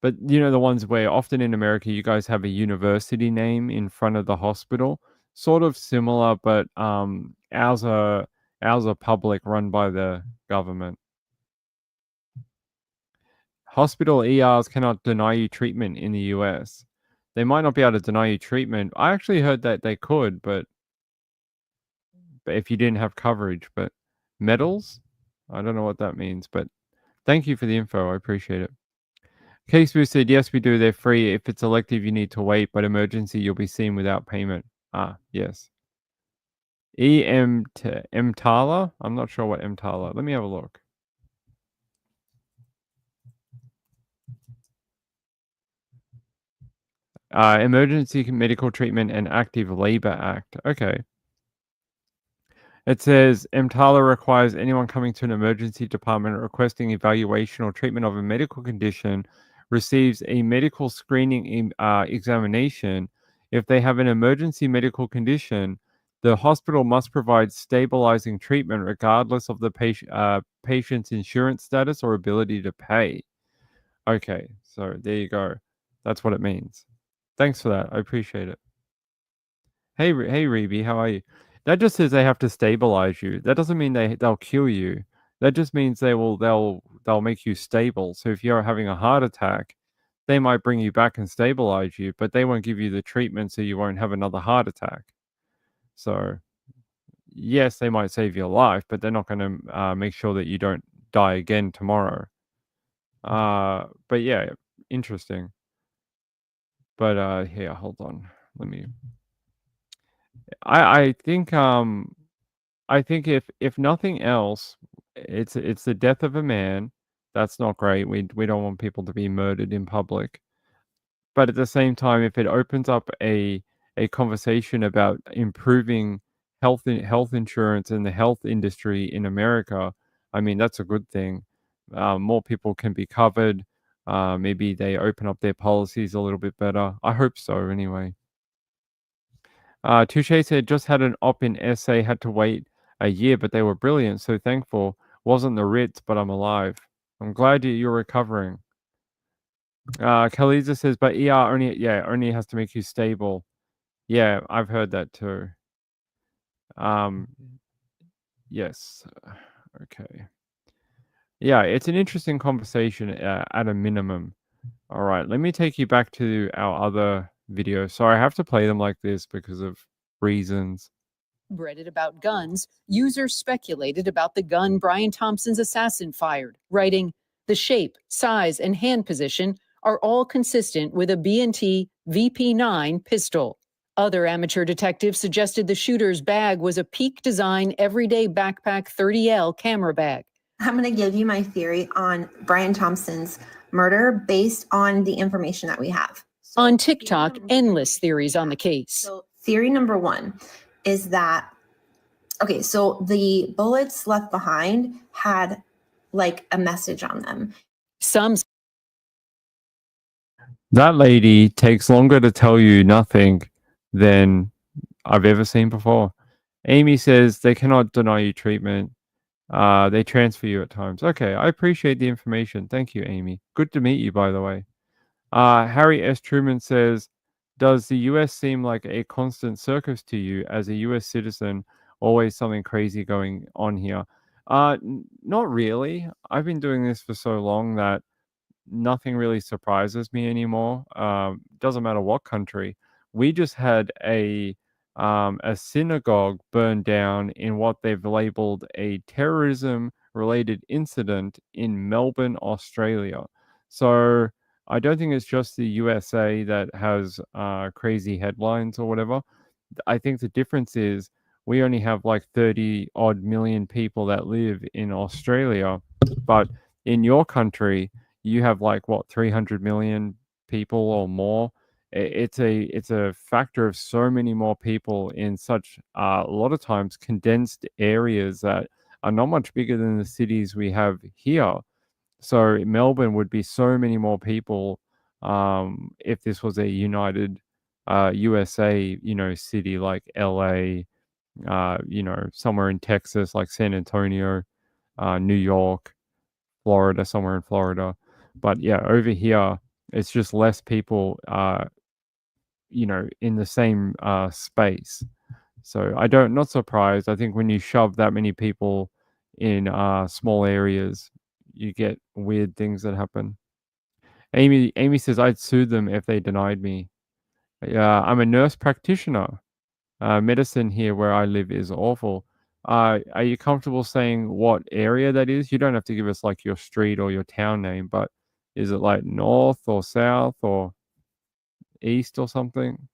But you know the ones where often in America you guys have a university name in front of the hospital, sort of similar, but ours are public, run by the government. Hospital ERs cannot deny you treatment in the US. They might not be able to deny you treatment. I actually heard that they could, but if you didn't have coverage, but medals, I don't know what that means, but thank you for the info. I appreciate it. Case Boo said, yes, we do. They're free. If it's elective, you need to wait, but emergency, you'll be seen without payment. Ah, yes. EMTALA? I'm not sure what EMTALA. Let me have a look. Emergency Medical Treatment and Active Labor Act. Okay. It says EMTALA requires anyone coming to an emergency department requesting evaluation or treatment of a medical condition receives a medical screening examination. If they have an emergency medical condition, the hospital must provide stabilizing treatment regardless of the patient's insurance status or ability to pay. Okay, so there you go. That's what it means. Thanks for that. I appreciate it. Hey, Reby, how are you? That just says they have to stabilize you. That doesn't mean they'll kill you. That just means they'll make you stable. So if you're having a heart attack, they might bring you back and stabilize you, but they won't give you the treatment so you won't have another heart attack. So yes, they might save your life, but they're not going to make sure that you don't die again tomorrow. But yeah, interesting. But here, hold on. Let me. I think if nothing else, it's the death of a man. That's not great. We don't want people to be murdered in public. But at the same time, if it opens up a conversation about improving health insurance and the health industry in America, I mean that's a good thing. More people can be covered. Maybe they open up their policies a little bit better. I hope so. Anyway. Touche said, just had an op in SA, had to wait a year, but they were brilliant. So thankful. Wasn't the Ritz, but I'm alive. I'm glad you're recovering. Khaliza says, but ER only has to make you stable. Yeah, I've heard that too. Yes. Okay. Yeah, it's an interesting conversation at a minimum. All right, let me take you back to our other video. Sorry, I have to play them like this because of reasons. Reddit about guns, users speculated about the gun Brian Thompson's assassin fired, writing, "The shape, size, and hand position are all consistent with a B&T VP9 pistol." Other amateur detectives suggested the shooter's bag was a Peak Design Everyday Backpack 30L camera bag. I'm going to give you my theory on Brian Thompson's murder based on the information that we have. On TikTok, endless theories on the case. So theory number one is that, okay, so the bullets left behind had like a message on them. That lady takes longer to tell you nothing than I've ever seen before. Amy says they cannot deny you treatment. They transfer you at times. Okay, I appreciate the information. Thank you, Amy. Good to meet you, by the way. Harry S. Truman says, does the US seem like a constant circus to you as a US citizen? Always something crazy going on here. Not really. I've been doing this for so long that nothing really surprises me anymore. Doesn't matter what country. We just had a synagogue burned down in what they've labeled a terrorism-related incident in Melbourne, Australia. So I don't think it's just the USA that has crazy headlines or whatever. I think the difference is we only have like 30 odd million people that live in Australia, but in your country, you have like what 300 million people or more. It's a factor of so many more people in such a lot of times condensed areas that are not much bigger than the cities we have here. So Melbourne would be so many more people if this was a united USA, city like LA, somewhere in Texas like San Antonio, New York, Florida, somewhere in Florida. But yeah, over here, it's just less people, in the same space. So not surprised. I think when you shove that many people in small areas, you get weird things that happen. Amy says I'd sue them if they denied me. Yeah, I'm a nurse practitioner. Medicine here where I live is awful. Are you comfortable saying what area that is? You don't have to give us like your street or your town name, but is it like north or south or east or something?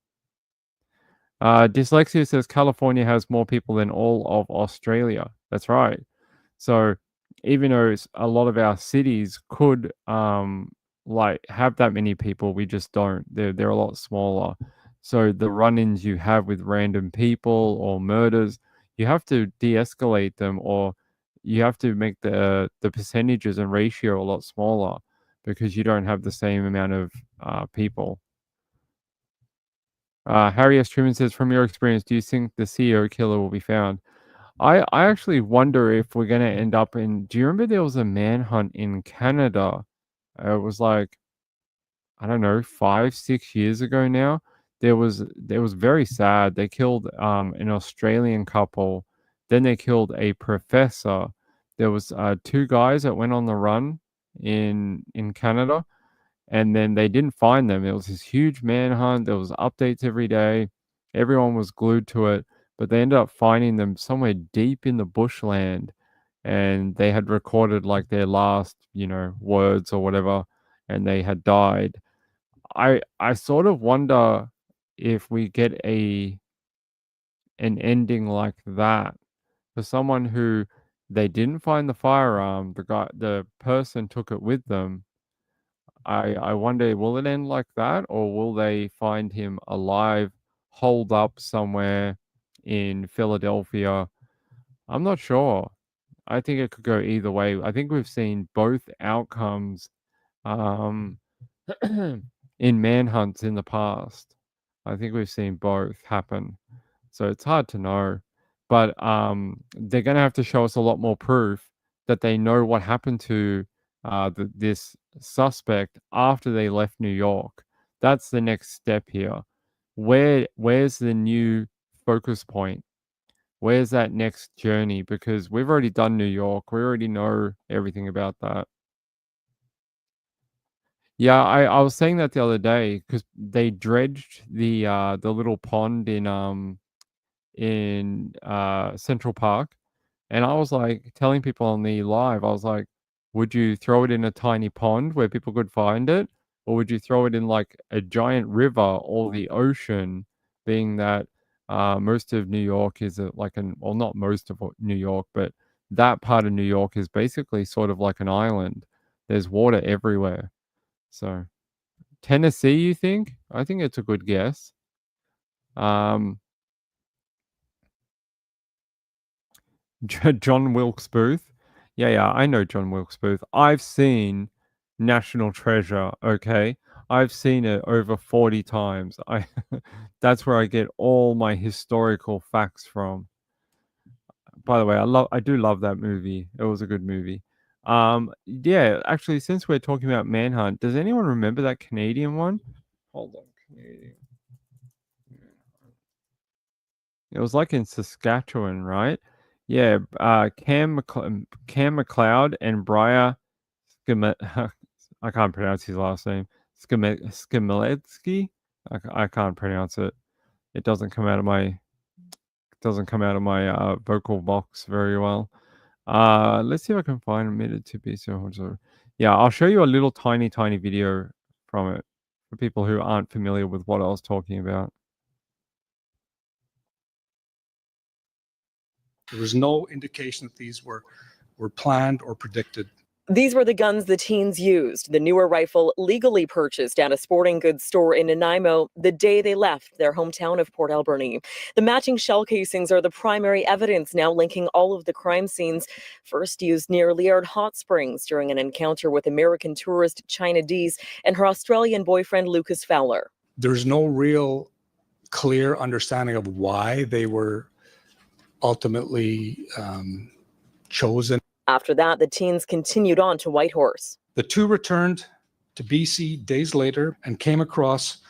Dyslexia says California has more people than all of Australia. That's right. So even though a lot of our cities could like have that many people, we just don't. They're a lot smaller. So the run-ins you have with random people or murders, you have to de-escalate them, or you have to make the percentages and ratio a lot smaller because you don't have the same amount of people. Harry S. Truman says, from your experience, do you think the CEO killer will be found? I actually wonder if we're going to end up in. Do you remember there was a manhunt in Canada? It was like, I don't know, 5, 6 years ago now. There was very sad. They killed an Australian couple. Then they killed a professor. There was 2 guys that went on the run in Canada, and then they didn't find them. It was this huge manhunt. There was updates every day. Everyone was glued to it, but they ended up finding them somewhere deep in the bushland, and they had recorded like their last, words or whatever, and they had died. I sort of wonder if we get an ending like that for someone who they didn't find the firearm, the person took it with them. I wonder, will it end like that, or will they find him alive, holed up somewhere in Philadelphia? I'm not sure. I think it could go either way. I think we've seen both outcomes in manhunts in the past. I think we've seen both happen. So it's hard to know. But they're going to have to show us a lot more proof that they know what happened to this suspect after they left New York. That's the next step here. Where's the new focus point? Where's that next journey? Because we've already done New York. We already know everything about that. Yeah, I was saying that the other day because they dredged the little pond in Central Park, and I was like telling people on the live, I was like, would you throw it in a tiny pond where people could find it, or would you throw it in like a giant river or the ocean? Being that most of New York is well, not most of New York, but that part of New York is basically sort of like an island. There's water everywhere. So Tennessee, you think? I think it's a good guess. John Wilkes Booth. Yeah, I know John Wilkes Booth. I've seen National Treasure, okay? I've seen it over 40 times. That's where I get all my historical facts from. By the way, I do love that movie. It was a good movie. Yeah, actually, since we're talking about Manhunt, does anyone remember that Canadian one? Hold on, Canadian. It was like in Saskatchewan, right? Yeah, Cam McLeod and Briar I can't pronounce his last name. Skimiletsky? I can't pronounce it. It doesn't come out of my vocal box very well. Let's see if I can find admitted to be so. Yeah, I'll show you a little tiny video from it for people who aren't familiar with what I was talking about. There was no indication that these were planned or predicted These were the guns the teens used, the newer rifle legally purchased at a sporting goods store in Nanaimo the day they left their hometown of Port Alberni. The matching shell casings are the primary evidence now linking all of the crime scenes, first used near Liard Hot Springs during an encounter with American tourist China Dees and her Australian boyfriend Lucas Fowler. There's no real clear understanding of why they were ultimately chosen. After that, the teens continued on to Whitehorse. The two returned to BC days later and came across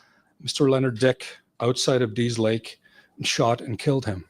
Mr. Leonard Dick outside of Dees Lake and shot and killed him.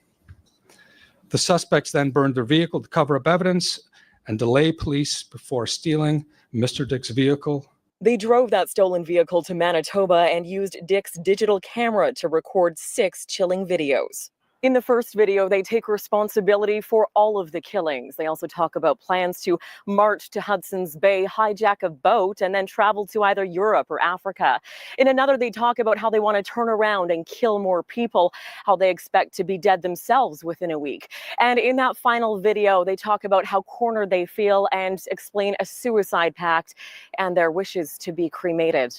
The suspects then burned their vehicle to cover up evidence and delay police before stealing Mr. Dick's vehicle. They drove that stolen vehicle to Manitoba and used Dick's digital camera to record 6 chilling videos. In the first video, they take responsibility for all of the killings. They also talk about plans to march to Hudson's Bay, hijack a boat, and then travel to either Europe or Africa. In another, they talk about how they want to turn around and kill more people, how they expect to be dead themselves within a week. And in that final video, they talk about how cornered they feel and explain a suicide pact and their wishes to be cremated.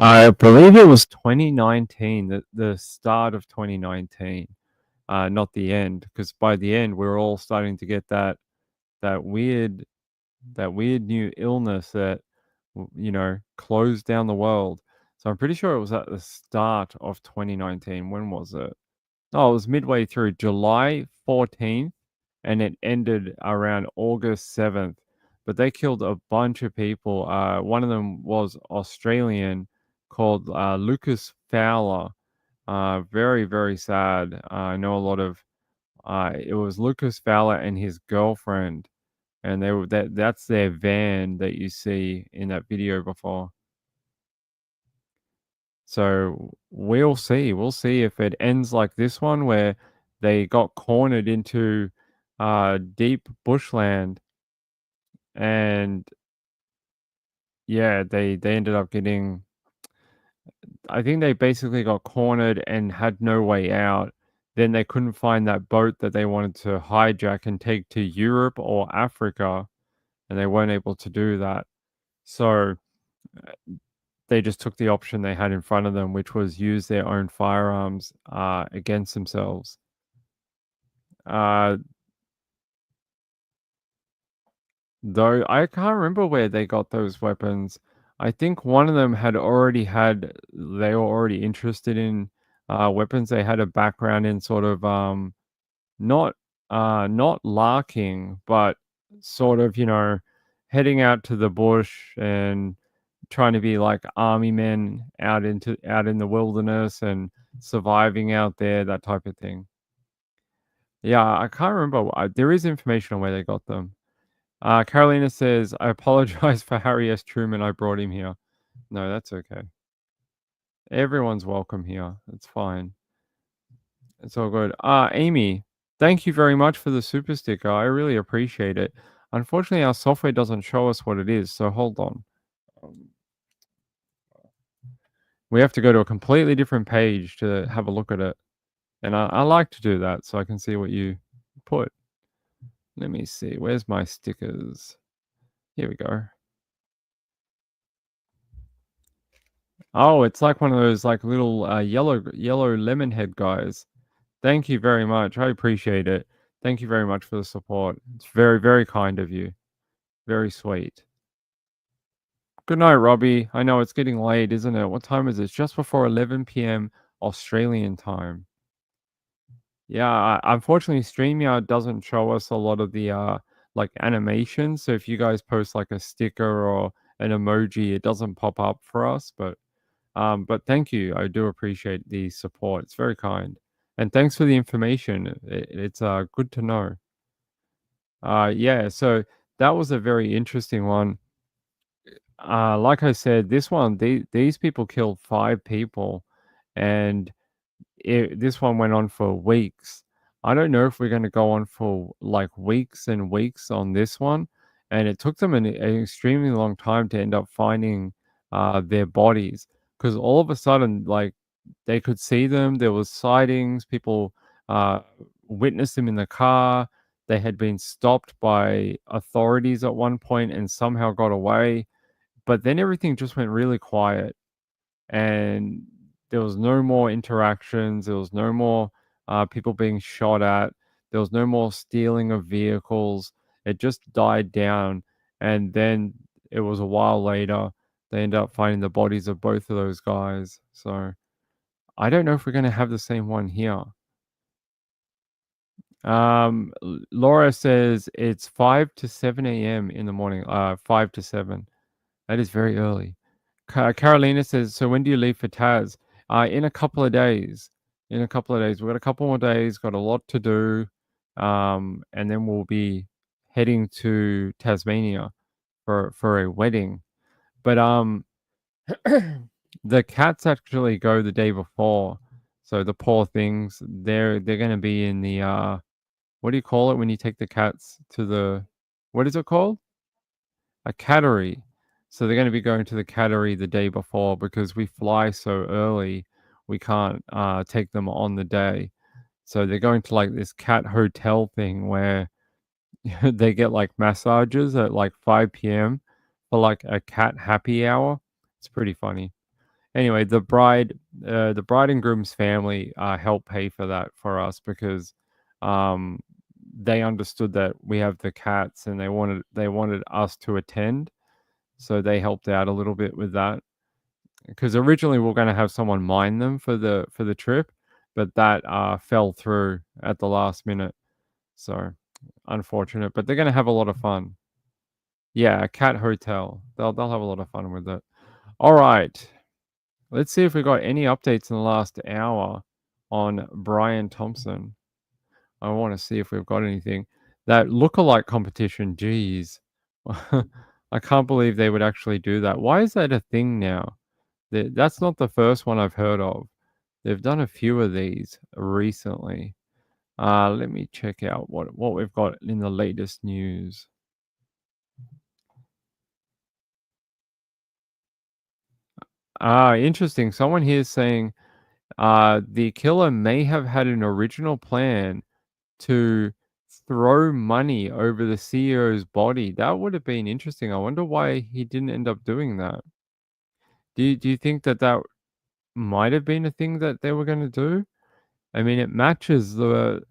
I believe it was 2019, the start of 2019, not the end, because by the end we were all starting to get that weird new illness that closed down the world. So I'm pretty sure it was at the start of 2019. When was it? Oh, it was midway through July 14th, and it ended around August 7th. But they killed a bunch of people. One of them was Australian, called Lucas Fowler. Very, very sad. I know a lot of. It was Lucas Fowler and his girlfriend, and they were that's their van that you see in that video before. So we'll see. We'll see if it ends like this one, where they got cornered into deep bushland, and yeah, they ended up getting. I think they basically got cornered and had no way out. Then they couldn't find that boat that they wanted to hijack and take to Europe or Africa, and they weren't able to do that. So they just took the option they had in front of them, which was use their own firearms against themselves. Though I can't remember where they got those weapons. I think one of them they were already interested in weapons. They had a background in sort of not larking, but sort of, heading out to the bush and trying to be like army men out in the wilderness and surviving out there, that type of thing. Yeah, I can't remember. There is information on where they got them. Carolina says, I apologize for Harry S. Truman. I brought him here. No, that's okay. Everyone's welcome here. It's fine. It's all good. Amy, thank you very much for the super sticker. I really appreciate it. Unfortunately, our software doesn't show us what it is, so hold on. We have to go to a completely different page to have a look at it. And I like to do that so I can see what you put. Let me see. Where's my stickers? Here we go. Oh, it's like one of those like little yellow lemon head guys. Thank you very much. I appreciate it. Thank you very much for the support. It's very, very kind of you. Very sweet. Good night, Robbie. I know it's getting late, isn't it? What time is it? It's just before 11 p.m. Australian time. Yeah, unfortunately, StreamYard doesn't show us a lot of the like animations. So if you guys post like a sticker or an emoji, it doesn't pop up for us. But thank you. I do appreciate the support. It's very kind. And thanks for the information. It's good to know. Yeah, so that was a very interesting one. Like I said, this one, these people killed 5 people, and this one went on for weeks. I don't know if we're going to go on for like weeks and weeks on this one. And it took them an extremely long time to end up finding their bodies, because all of a sudden, like, they could see them. There was sightings. People witnessed them in the car. They had been stopped by authorities at one point and somehow got away. But then everything just went really quiet, and there was no more interactions. There was no more people being shot at. There was no more stealing of vehicles. It just died down. And then it was a while later, they ended up finding the bodies of both of those guys. So I don't know if we're going to have the same one here. Laura says it's 5 to 7 a.m. in the morning. 5 to 7. That is very early. Carolina says, so when do you leave for Taz? In a couple of days. In a couple of days. We've got a couple more days, got a lot to do. And then we'll be heading to Tasmania for a wedding. But the cats actually go the day before. So the poor things, they're going to be in the what do you call it when you take the cats to the, what is it called? A cattery. So they're going to be going to the cattery the day before because we fly so early, we can't take them on the day. So they're going to like this cat hotel thing where they get like massages at like 5 p.m. for like a cat happy hour. It's pretty funny. Anyway, the bride and groom's family helped pay for that for us because they understood that we have the cats and they wanted us to attend, so they helped out a little bit with that. Because originally we were going to have someone mine them for the trip, but that fell through at the last minute. So unfortunate, but they're going to have a lot of fun. Yeah, a cat hotel. They'll have a lot of fun with it. All right. Let's see if we got any updates in the last hour on Brian Thompson. I want to see if we've got anything. That lookalike competition, geez. I can't believe they would actually do that. Why is that a thing now? That's not the first one I've heard of. They've done a few of these recently. Let me check out what we've got in the latest news. Interesting. Someone here is saying the killer may have had an original plan to throw money over the CEO's body. That would have been interesting. I wonder why he didn't end up doing that. Do you think that might have been a thing that they were going to do? I mean, it matches the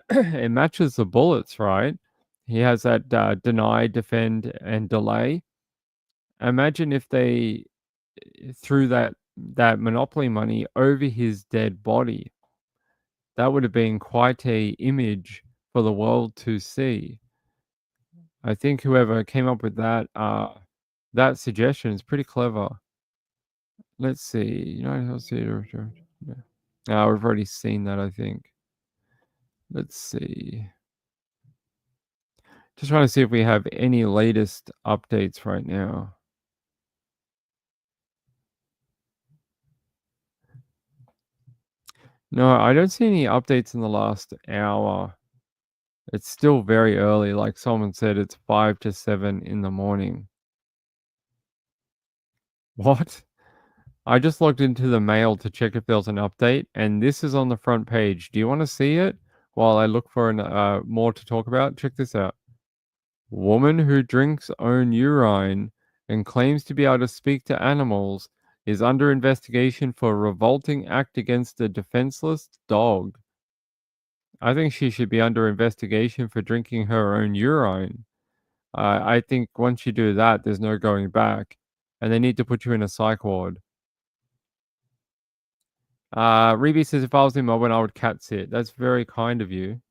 it matches the bullets, right? He has that deny, defend, and delay. Imagine if they threw that Monopoly money over his dead body. That would have been quite a image for the world to see. I think whoever came up with that suggestion is pretty clever. Let's see. United Health Theater. Yeah. We've already seen that, I think. Let's see. Just trying to see if we have any latest updates right now. No, I don't see any updates in the last hour. It's still very early. Like someone said, it's 5 to 7 in the morning. What? I just logged into the mail to check if there was an update, and this is on the front page. Do you want to see it while I look for more to talk about? Check this out. Woman who drinks own urine and claims to be able to speak to animals is under investigation for revolting act against a defenseless dog. I think she should be under investigation for drinking her own urine. I think once you do that, there's no going back, and they need to put you in a psych ward. Reby says, if I was in Melbourne, I would cat sit. That's very kind of you.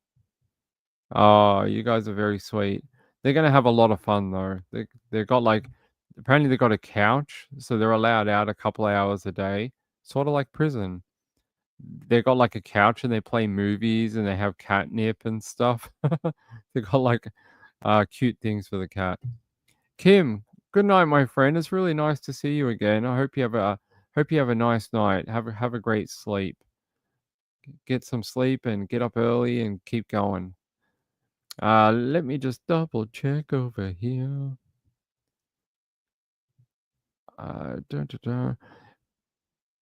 Oh, you guys are very sweet. They're gonna have a lot of fun though. They've got like, apparently they've got a couch, so they're allowed out a couple of hours a day, sort of like prison. They've got like a couch and they play movies and they have catnip and stuff. They've got like cute things for the cat. Kim, good night, my friend. It's really nice to see you again. I hope you have a nice night. Have a great sleep. Get some sleep and get up early and keep going. Let me just double check over here. Dun, dun, dun.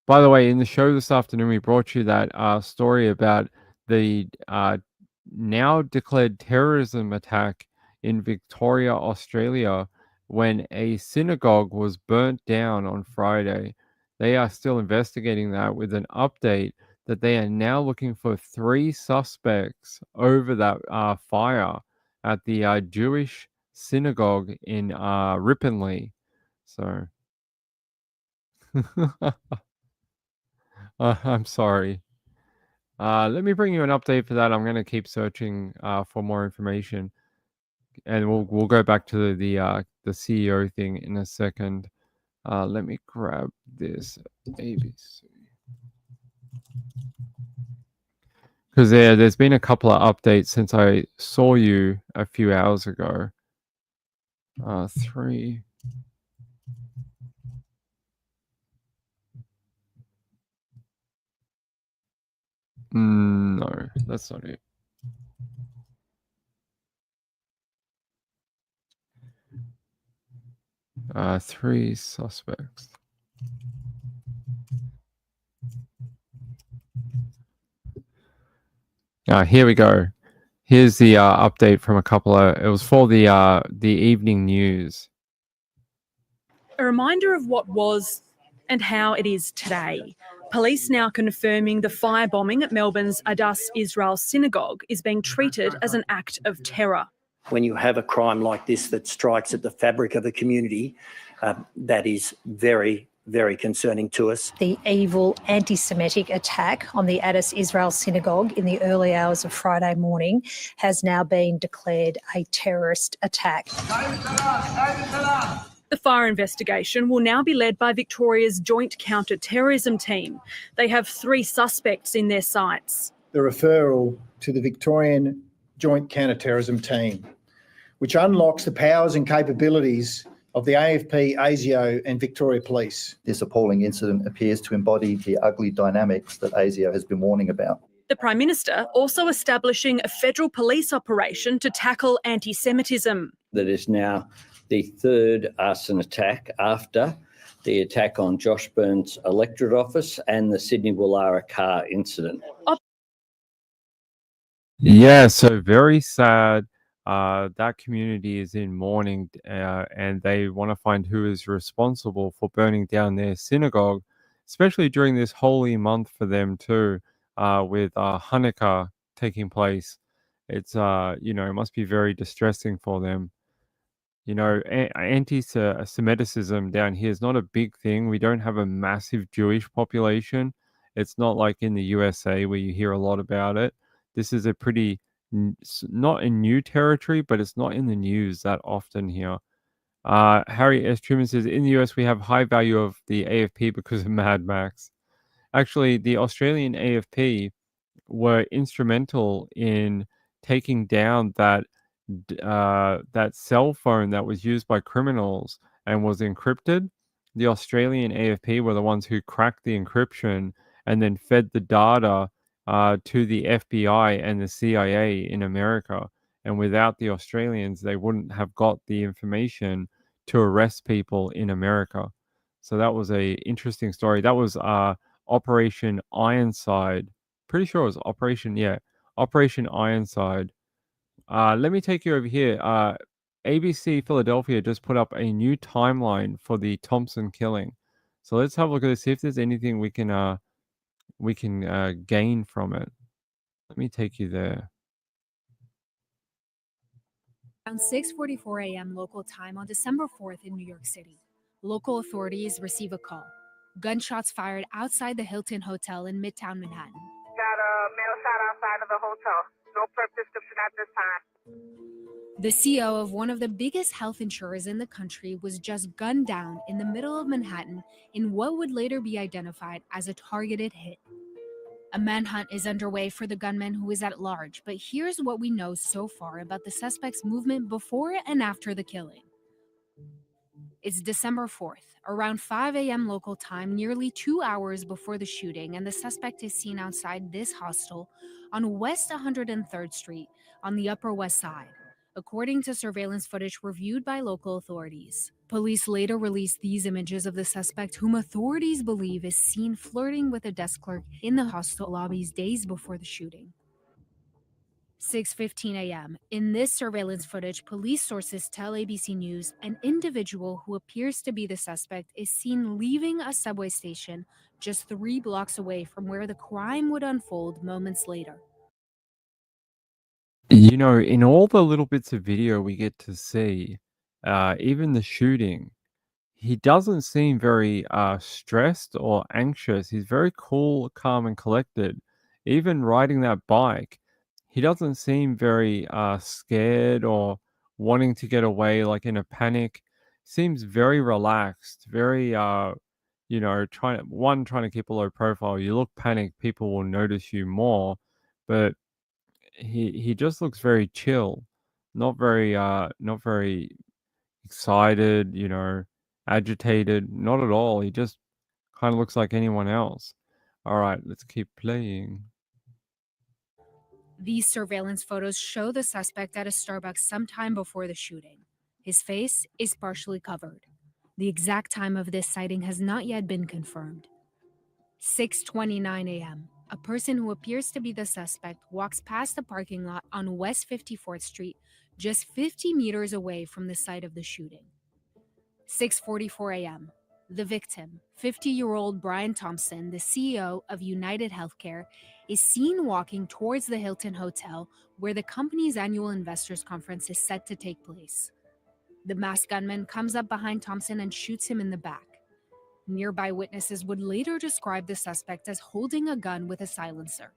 By the way, in the show this afternoon, we brought you that story about the now declared terrorism attack in Victoria, Australia, when a synagogue was burnt down on Friday. They are still investigating that with an update that they are now looking for 3 suspects over that fire at the Jewish synagogue in Ripponley. So, I'm sorry. Let me bring you an update for that. I'm going to keep searching for more information, and we'll go back to the CEO thing in a second. Let me grab this ABC because there's been a couple of updates since I saw you a few hours ago. 3. No, that's not it. Three suspects. Here we go. Here's the update from a couple of. It was for the evening news. A reminder of what was and how it is today. Police now confirming the firebombing at Melbourne's Adass Israel Synagogue is being treated as an act of terror. When you have a crime like this that strikes at the fabric of a community, that is very, very concerning to us. The evil anti-Semitic attack on the Adass Israel Synagogue in the early hours of Friday morning has now been declared a terrorist attack. The fire investigation will now be led by Victoria's Joint Counter-Terrorism Team. They have 3 suspects in their sights. The referral to the Victorian Joint Counter-Terrorism Team, which unlocks the powers and capabilities of the AFP, ASIO and Victoria Police. This appalling incident appears to embody the ugly dynamics that ASIO has been warning about. The Prime Minister also establishing a federal police operation to tackle anti-Semitism. That is now the 3rd arson attack after the attack on Josh Burns' electorate office and the Sydney Woollahra car incident. Yeah, so very sad. That community is in mourning, and they want to find who is responsible for burning down their synagogue, especially during this holy month for them too, with Hanukkah taking place. It's it must be very distressing for them. Anti-Semitism down here is not a big thing. We don't have a massive Jewish population. It's not like in the USA where you hear a lot about it. This is a pretty, not in new territory, but it's not in the news that often here. Harry S. Truman says, in the US, we have high value of the AFP because of Mad Max. Actually, the Australian AFP were instrumental in taking down that cell phone that was used by criminals and was encrypted. The Australian AFP were the ones who cracked the encryption and then fed the data to the FBI and the CIA in America. And without the Australians, they wouldn't have got the information to arrest people in America. So that was a interesting story. That was Operation Ironside. Pretty sure it was Operation Ironside. Let me take you over here. ABC Philadelphia just put up a new timeline for the Thompson killing. So let's have a look at this, see if there's anything we can gain from it. Let me take you there. Around 6:44 a.m. local time on December 4th in New York City, local authorities receive a call. Gunshots fired outside the Hilton Hotel in Midtown Manhattan. Got a male shot outside of the hotel. No prep description at this time. The CEO of one of the biggest health insurers in the country was just gunned down in the middle of Manhattan in what would later be identified as a targeted hit. A manhunt is underway for the gunman who is at large, but here's what we know so far about the suspect's movement before and after the killing. It's December 4th, around 5 a.m. local time, nearly 2 hours before the shooting, and the suspect is seen outside this hostel on West 103rd Street on the Upper West Side, according to surveillance footage reviewed by local authorities. Police later released these images of the suspect, whom authorities believe is seen flirting with a desk clerk in the hostel lobbies days before the shooting. 6:15 a.m. In this surveillance footage, police sources tell ABC News an individual who appears to be the suspect is seen leaving a subway station just 3 blocks away from where the crime would unfold moments later. You know, in all the little bits of video we get to see, even the shooting, he doesn't seem very stressed or anxious. He's very cool, calm, and collected. Even riding that bike, he doesn't seem very scared or wanting to get away, like in a panic. Seems very relaxed, very you know, trying to keep a low profile. You look panicked, people will notice you more, but he just looks very chill, not very excited, you know, agitated, not at all. He just kind of looks like anyone else. All right, let's keep playing. These surveillance photos show the suspect at a Starbucks sometime before the shooting. His face is partially covered. The exact time of this sighting has not yet been confirmed. 6:29 a.m. A person who appears to be the suspect walks past the parking lot on West 54th Street, just 50 meters away from the site of the shooting. 6:44 a.m. The victim, 50-year-old Brian Thompson, the CEO of United Healthcare, is seen walking towards the Hilton Hotel, where the company's annual investors conference is set to take place. The masked gunman comes up behind Thompson and shoots him in the back. Nearby witnesses would later describe the suspect as holding a gun with a silencer.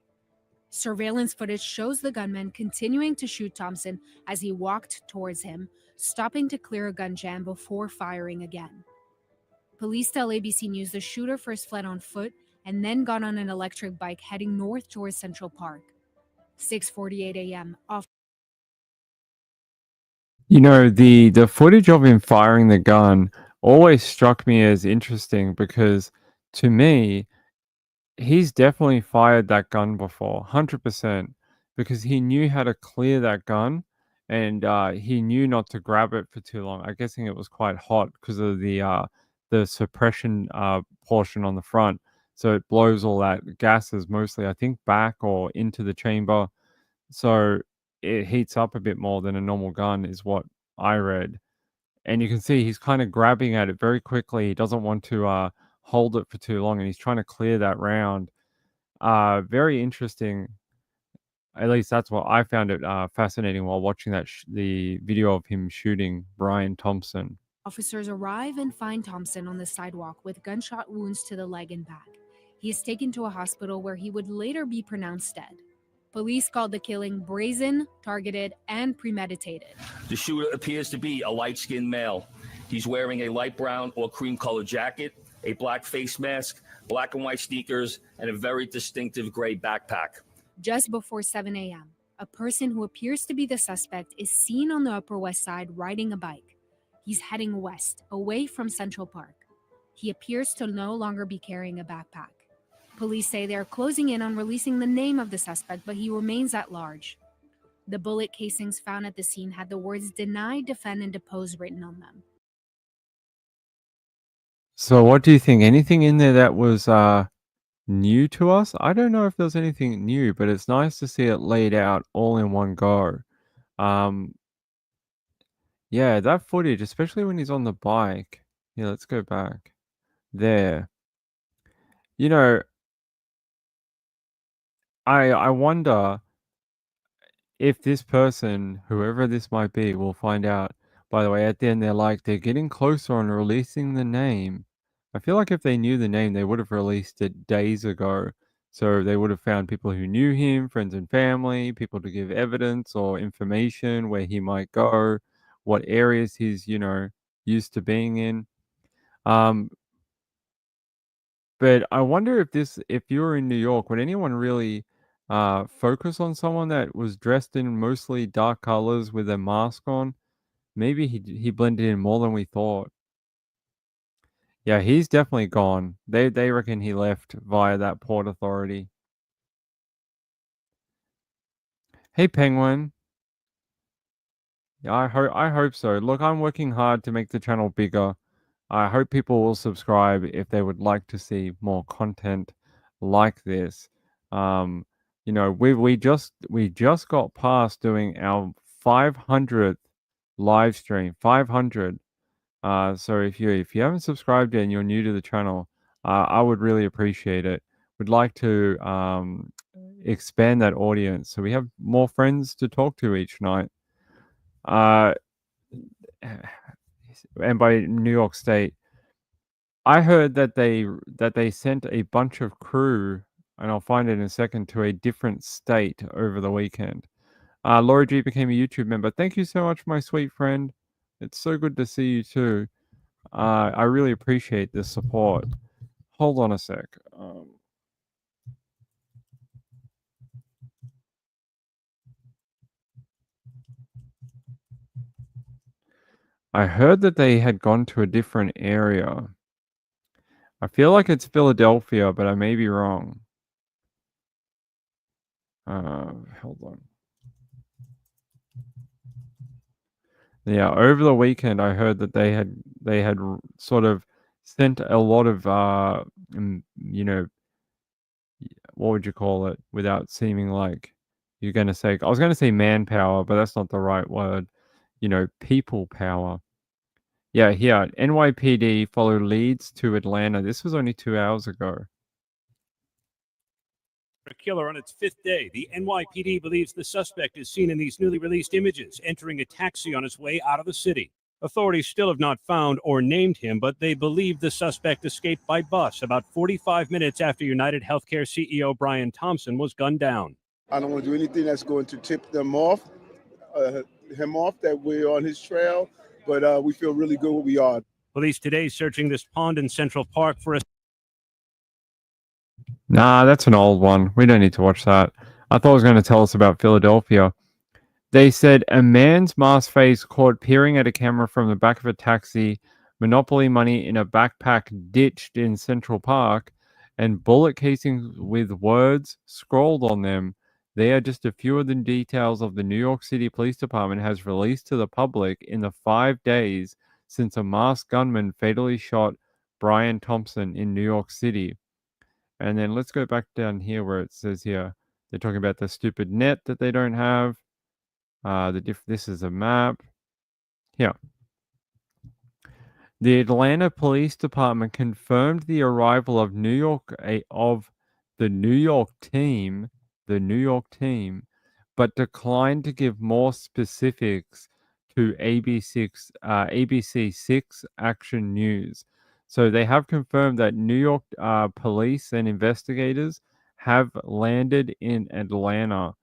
Surveillance footage shows the gunman continuing to shoot Thompson as he walked towards him, stopping to clear a gun jam before firing again. Police tell ABC News the shooter first fled on foot and then got on an electric bike heading north towards Central Park. 6:48 a.m. You know, the footage of him firing the gun always struck me as interesting because to me, he's definitely fired that gun before, 100%, because he knew how to clear that gun and he knew not to grab it for too long. I'm guessing it was quite hot because of the suppression portion on the front. So it blows all that gases mostly, I think, back or into the chamber. So it heats up a bit more than a normal gun, is what I read. And you can see he's kind of grabbing at it very quickly. He doesn't want to hold it for too long, and he's trying to clear that round. Very interesting. At least that's what I found it fascinating while watching the video of him shooting Brian Thompson. Officers arrive and find Thompson on the sidewalk with gunshot wounds to the leg and back. He is taken to a hospital where he would later be pronounced dead. Police called the killing brazen, targeted, and premeditated. The shooter appears to be a light-skinned male. He's wearing a light brown or cream-colored jacket, a black face mask, black and white sneakers, and a very distinctive gray backpack. Just before 7 a.m., a person who appears to be the suspect is seen on the Upper West Side riding a bike. He's heading west, away from Central Park. He appears to no longer be carrying a backpack. Police say they're closing in on releasing the name of the suspect, but he remains at large. The bullet casings found at the scene had the words "deny, defend, and depose" written on them. So what do you think? Anything in there that was new to us? I don't know if there's anything new, but it's nice to see it laid out all in one go. Yeah, that footage, especially when he's on the bike. Yeah, let's go back. There. You know, I wonder if this person, whoever this might be, will find out. By the way, at the end, they're getting closer on releasing the name. I feel like if they knew the name, they would have released it days ago. So they would have found people who knew him, friends and family, people to give evidence or information where he might go, what areas he's, you know, used to being in. But I wonder if you were in New York, would anyone really focus on someone that was dressed in mostly dark colors with a mask on? Maybe he blended in more than we thought. Yeah, he's definitely gone. They reckon he left via that Port Authority. Hey, Penguin. Yeah, I hope so. Look, I'm working hard to make the channel bigger. I hope people will subscribe if they would like to see more content like this. You know, we just got past doing our 500th live stream, 500. So if you haven't subscribed yet and you're new to the channel, I would really appreciate it. Would like to expand that audience so we have more friends to talk to each night. And by New York State, I heard that they sent a bunch of crew, and I'll find it in a second, to a different state over the weekend. Laura G became a YouTube member. Thank you so much, my sweet friend. It's so good to see you too. I really appreciate this support. Hold on a sec. I heard that they had gone to a different area. I feel like it's Philadelphia, but I may be wrong. Hold on. Yeah, over the weekend, I heard that they had sort of sent a lot of you know, what would you call it without seeming like you're going to say, I was going to say manpower, but that's not the right word. You know, people power. Yeah, here, NYPD follow leads to Atlanta. This was only 2 hours ago. A killer on its fifth day. The NYPD believes the suspect is seen in these newly released images, entering a taxi on his way out of the city. Authorities still have not found or named him, but they believe the suspect escaped by bus about 45 minutes after United Healthcare CEO Brian Thompson was gunned down. I don't want to do anything that's going to tip him off that we're on his trail, but we feel really good where we are. Police today searching this pond in Central Park for a... Nah, that's an old one. We don't need to watch that. I thought it was going to tell us about Philadelphia. They said a man's masked face caught peering at a camera from the back of a taxi, Monopoly money in a backpack ditched in Central Park, and bullet casings with words scrawled on them. They are just a few of the details of the New York City Police Department has released to the public in the 5 days since a masked gunman fatally shot Brian Thompson in New York City. And then let's go back down here where it says here, they're talking about the stupid net that they don't have. This is a map. Here. The Atlanta Police Department confirmed the arrival of the New York team, but declined to give more specifics to ABC 6 Action News. So they have confirmed that New York police and investigators have landed in Atlanta,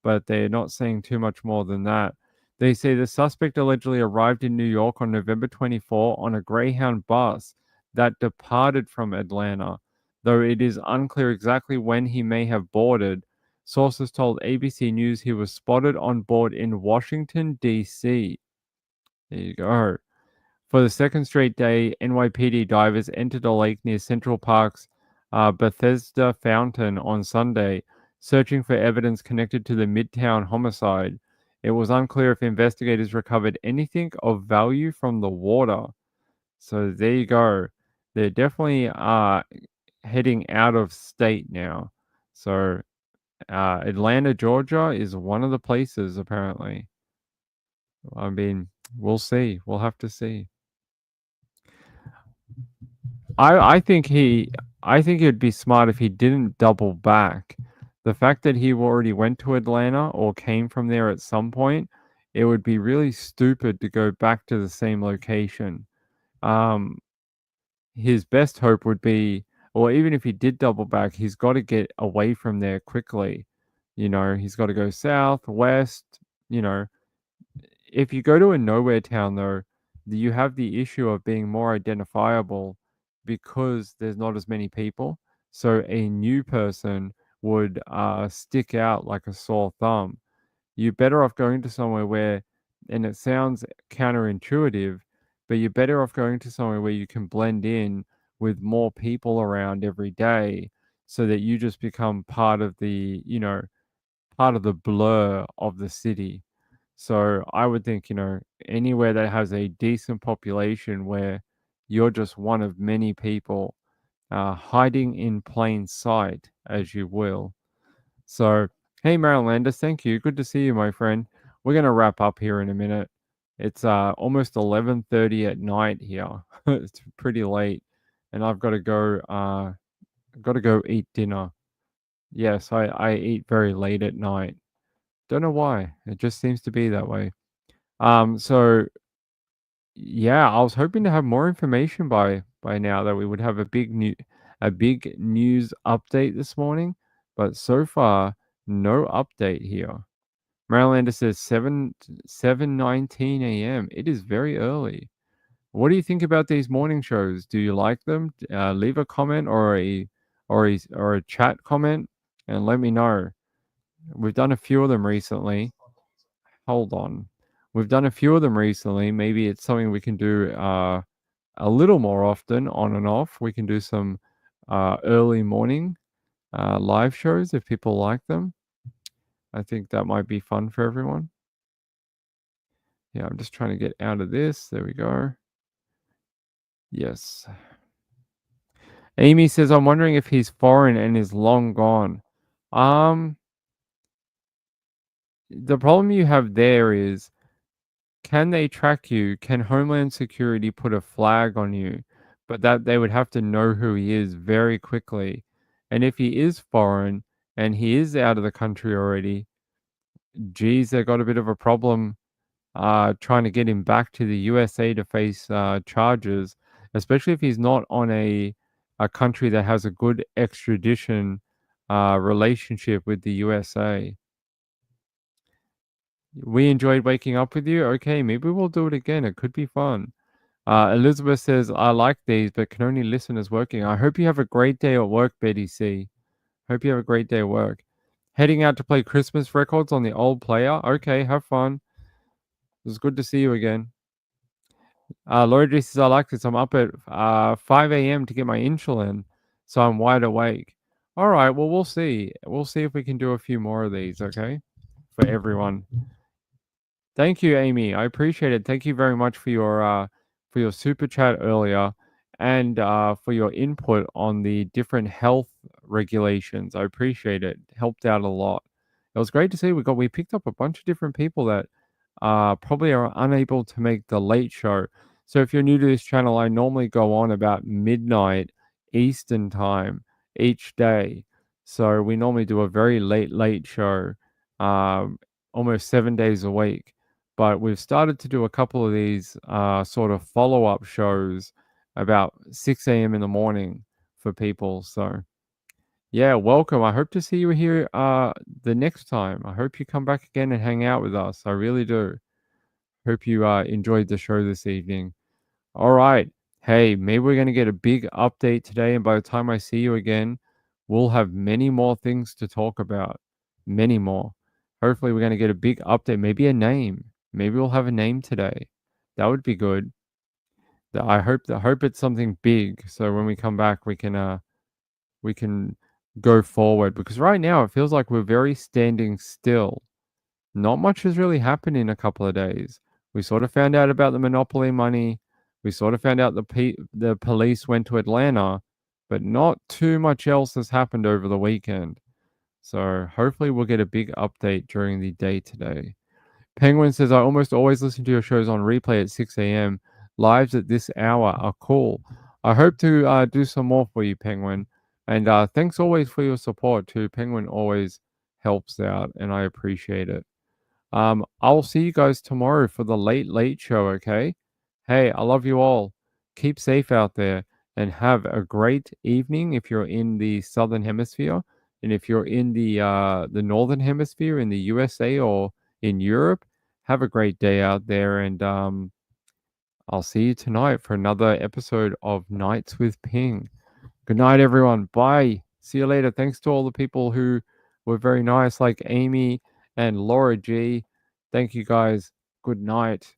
but they're not saying too much more than that. They say the suspect allegedly arrived in New York on November 24 on a Greyhound bus that departed from Atlanta, though it is unclear exactly when he may have boarded. Sources told ABC News he was spotted on board in Washington, D.C. There you go. For the second straight day, NYPD divers entered a lake near Central Park's Bethesda Fountain on Sunday, searching for evidence connected to the Midtown homicide. It was unclear if investigators recovered anything of value from the water. So there you go. They're definitely heading out of state now. So Atlanta, Georgia is one of the places, apparently. I mean, we'll see. We'll have to see. I think it'd be smart if he didn't double back. The fact that he already went to Atlanta or came from there at some point, it would be really stupid to go back to the same location. His best hope would be, or even if he did double back, he's got to get away from there quickly. You know, he's got to go south, west. You know, if you go to a nowhere town, though, you have the issue of being more identifiable because there's not as many people. So a new person would stick out like a sore thumb. You're better off going to somewhere where, and it sounds counterintuitive, but you're better off going to somewhere where you can blend in with more people around every day so that you just become part of the, you know, part of the blur of the city. So I would think, you know, anywhere that has a decent population where you're just one of many people hiding in plain sight, as you will. So, hey, Marilyn Landis, thank you. Good to see you, my friend. We're going to wrap up here in a minute. It's almost 11:30 at night here. It's pretty late, and I've got to go eat dinner. Yes, I eat very late at night. Don't know why. It just seems to be that way. So yeah, I was hoping to have more information by now that we would have a big news update this morning, but so far no update here. Marylander says 7:19 a.m. It is very early. What do you think about these morning shows? Do you like them? Leave a comment or a chat comment and let me know. We've done a few of them recently. Hold on. We've done a few of them recently. Maybe it's something we can do a little more often, on and off. We can do some early morning live shows if people like them. I think that might be fun for everyone. Yeah, I'm just trying to get out of this. There we go. Yes. Amy says, I'm wondering if he's foreign and is long gone. The problem you have there is, can they track you? Can Homeland Security put a flag on you? But that they would have to know who he is very quickly. And if he is foreign and he is out of the country already, geez, they got a bit of a problem trying to get him back to the USA to face charges, especially if he's not on a country that has a good extradition relationship with the USA. We enjoyed waking up with you. Okay, maybe we'll do it again. It could be fun. Elizabeth says, I like these, but can only listen as working. I hope you have a great day at work, Betty C. Hope you have a great day at work. Heading out to play Christmas records on the old player. Okay, have fun. It was good to see you again. Laura G says, I like this. I'm up at 5 a.m. to get my insulin, so I'm wide awake. All right, well, we'll see. We'll see if we can do a few more of these, okay? For everyone. Thank you, Amy. I appreciate it. Thank you very much for your super chat earlier and for your input on the different health regulations. I appreciate it. Helped out a lot. It was great to see. We picked up a bunch of different people that probably are unable to make the late show. So if you're new to this channel, I normally go on about midnight Eastern time each day. So we normally do a very late show, almost 7 days a week. But we've started to do a couple of these sort of follow-up shows about 6 a.m. in the morning for people. So yeah, welcome. I hope to see you here the next time. I hope you come back again and hang out with us. I really do. Hope you enjoyed the show this evening. All right. Hey, maybe we're going to get a big update today. And by the time I see you again, we'll have many more things to talk about. Many more. Hopefully, we're going to get a big update. Maybe a name. Maybe we'll have a name today. That would be good. I hope it's something big. So when we come back, we can go forward. Because right now, it feels like we're very standing still. Not much has really happened in a couple of days. We sort of found out about the monopoly money. We sort of found out the police went to Atlanta, but not too much else has happened over the weekend. So hopefully we'll get a big update during the day today. Penguin says, I almost always listen to your shows on replay at 6 a.m. Lives at this hour are cool. I hope to do some more for you, Penguin. And thanks always for your support too. Penguin always helps out, and I appreciate it. I'll see you guys tomorrow for the late show, okay? Hey, I love you all. Keep safe out there and have a great evening if you're in the southern hemisphere, and if you're in the northern hemisphere in the USA or in Europe, have a great day out there, and I'll see you tonight for another episode of Nights with Ping. Good night, everyone. Bye. See you later. Thanks to all the people who were very nice, like Amy and Laura G. Thank you guys. Good night.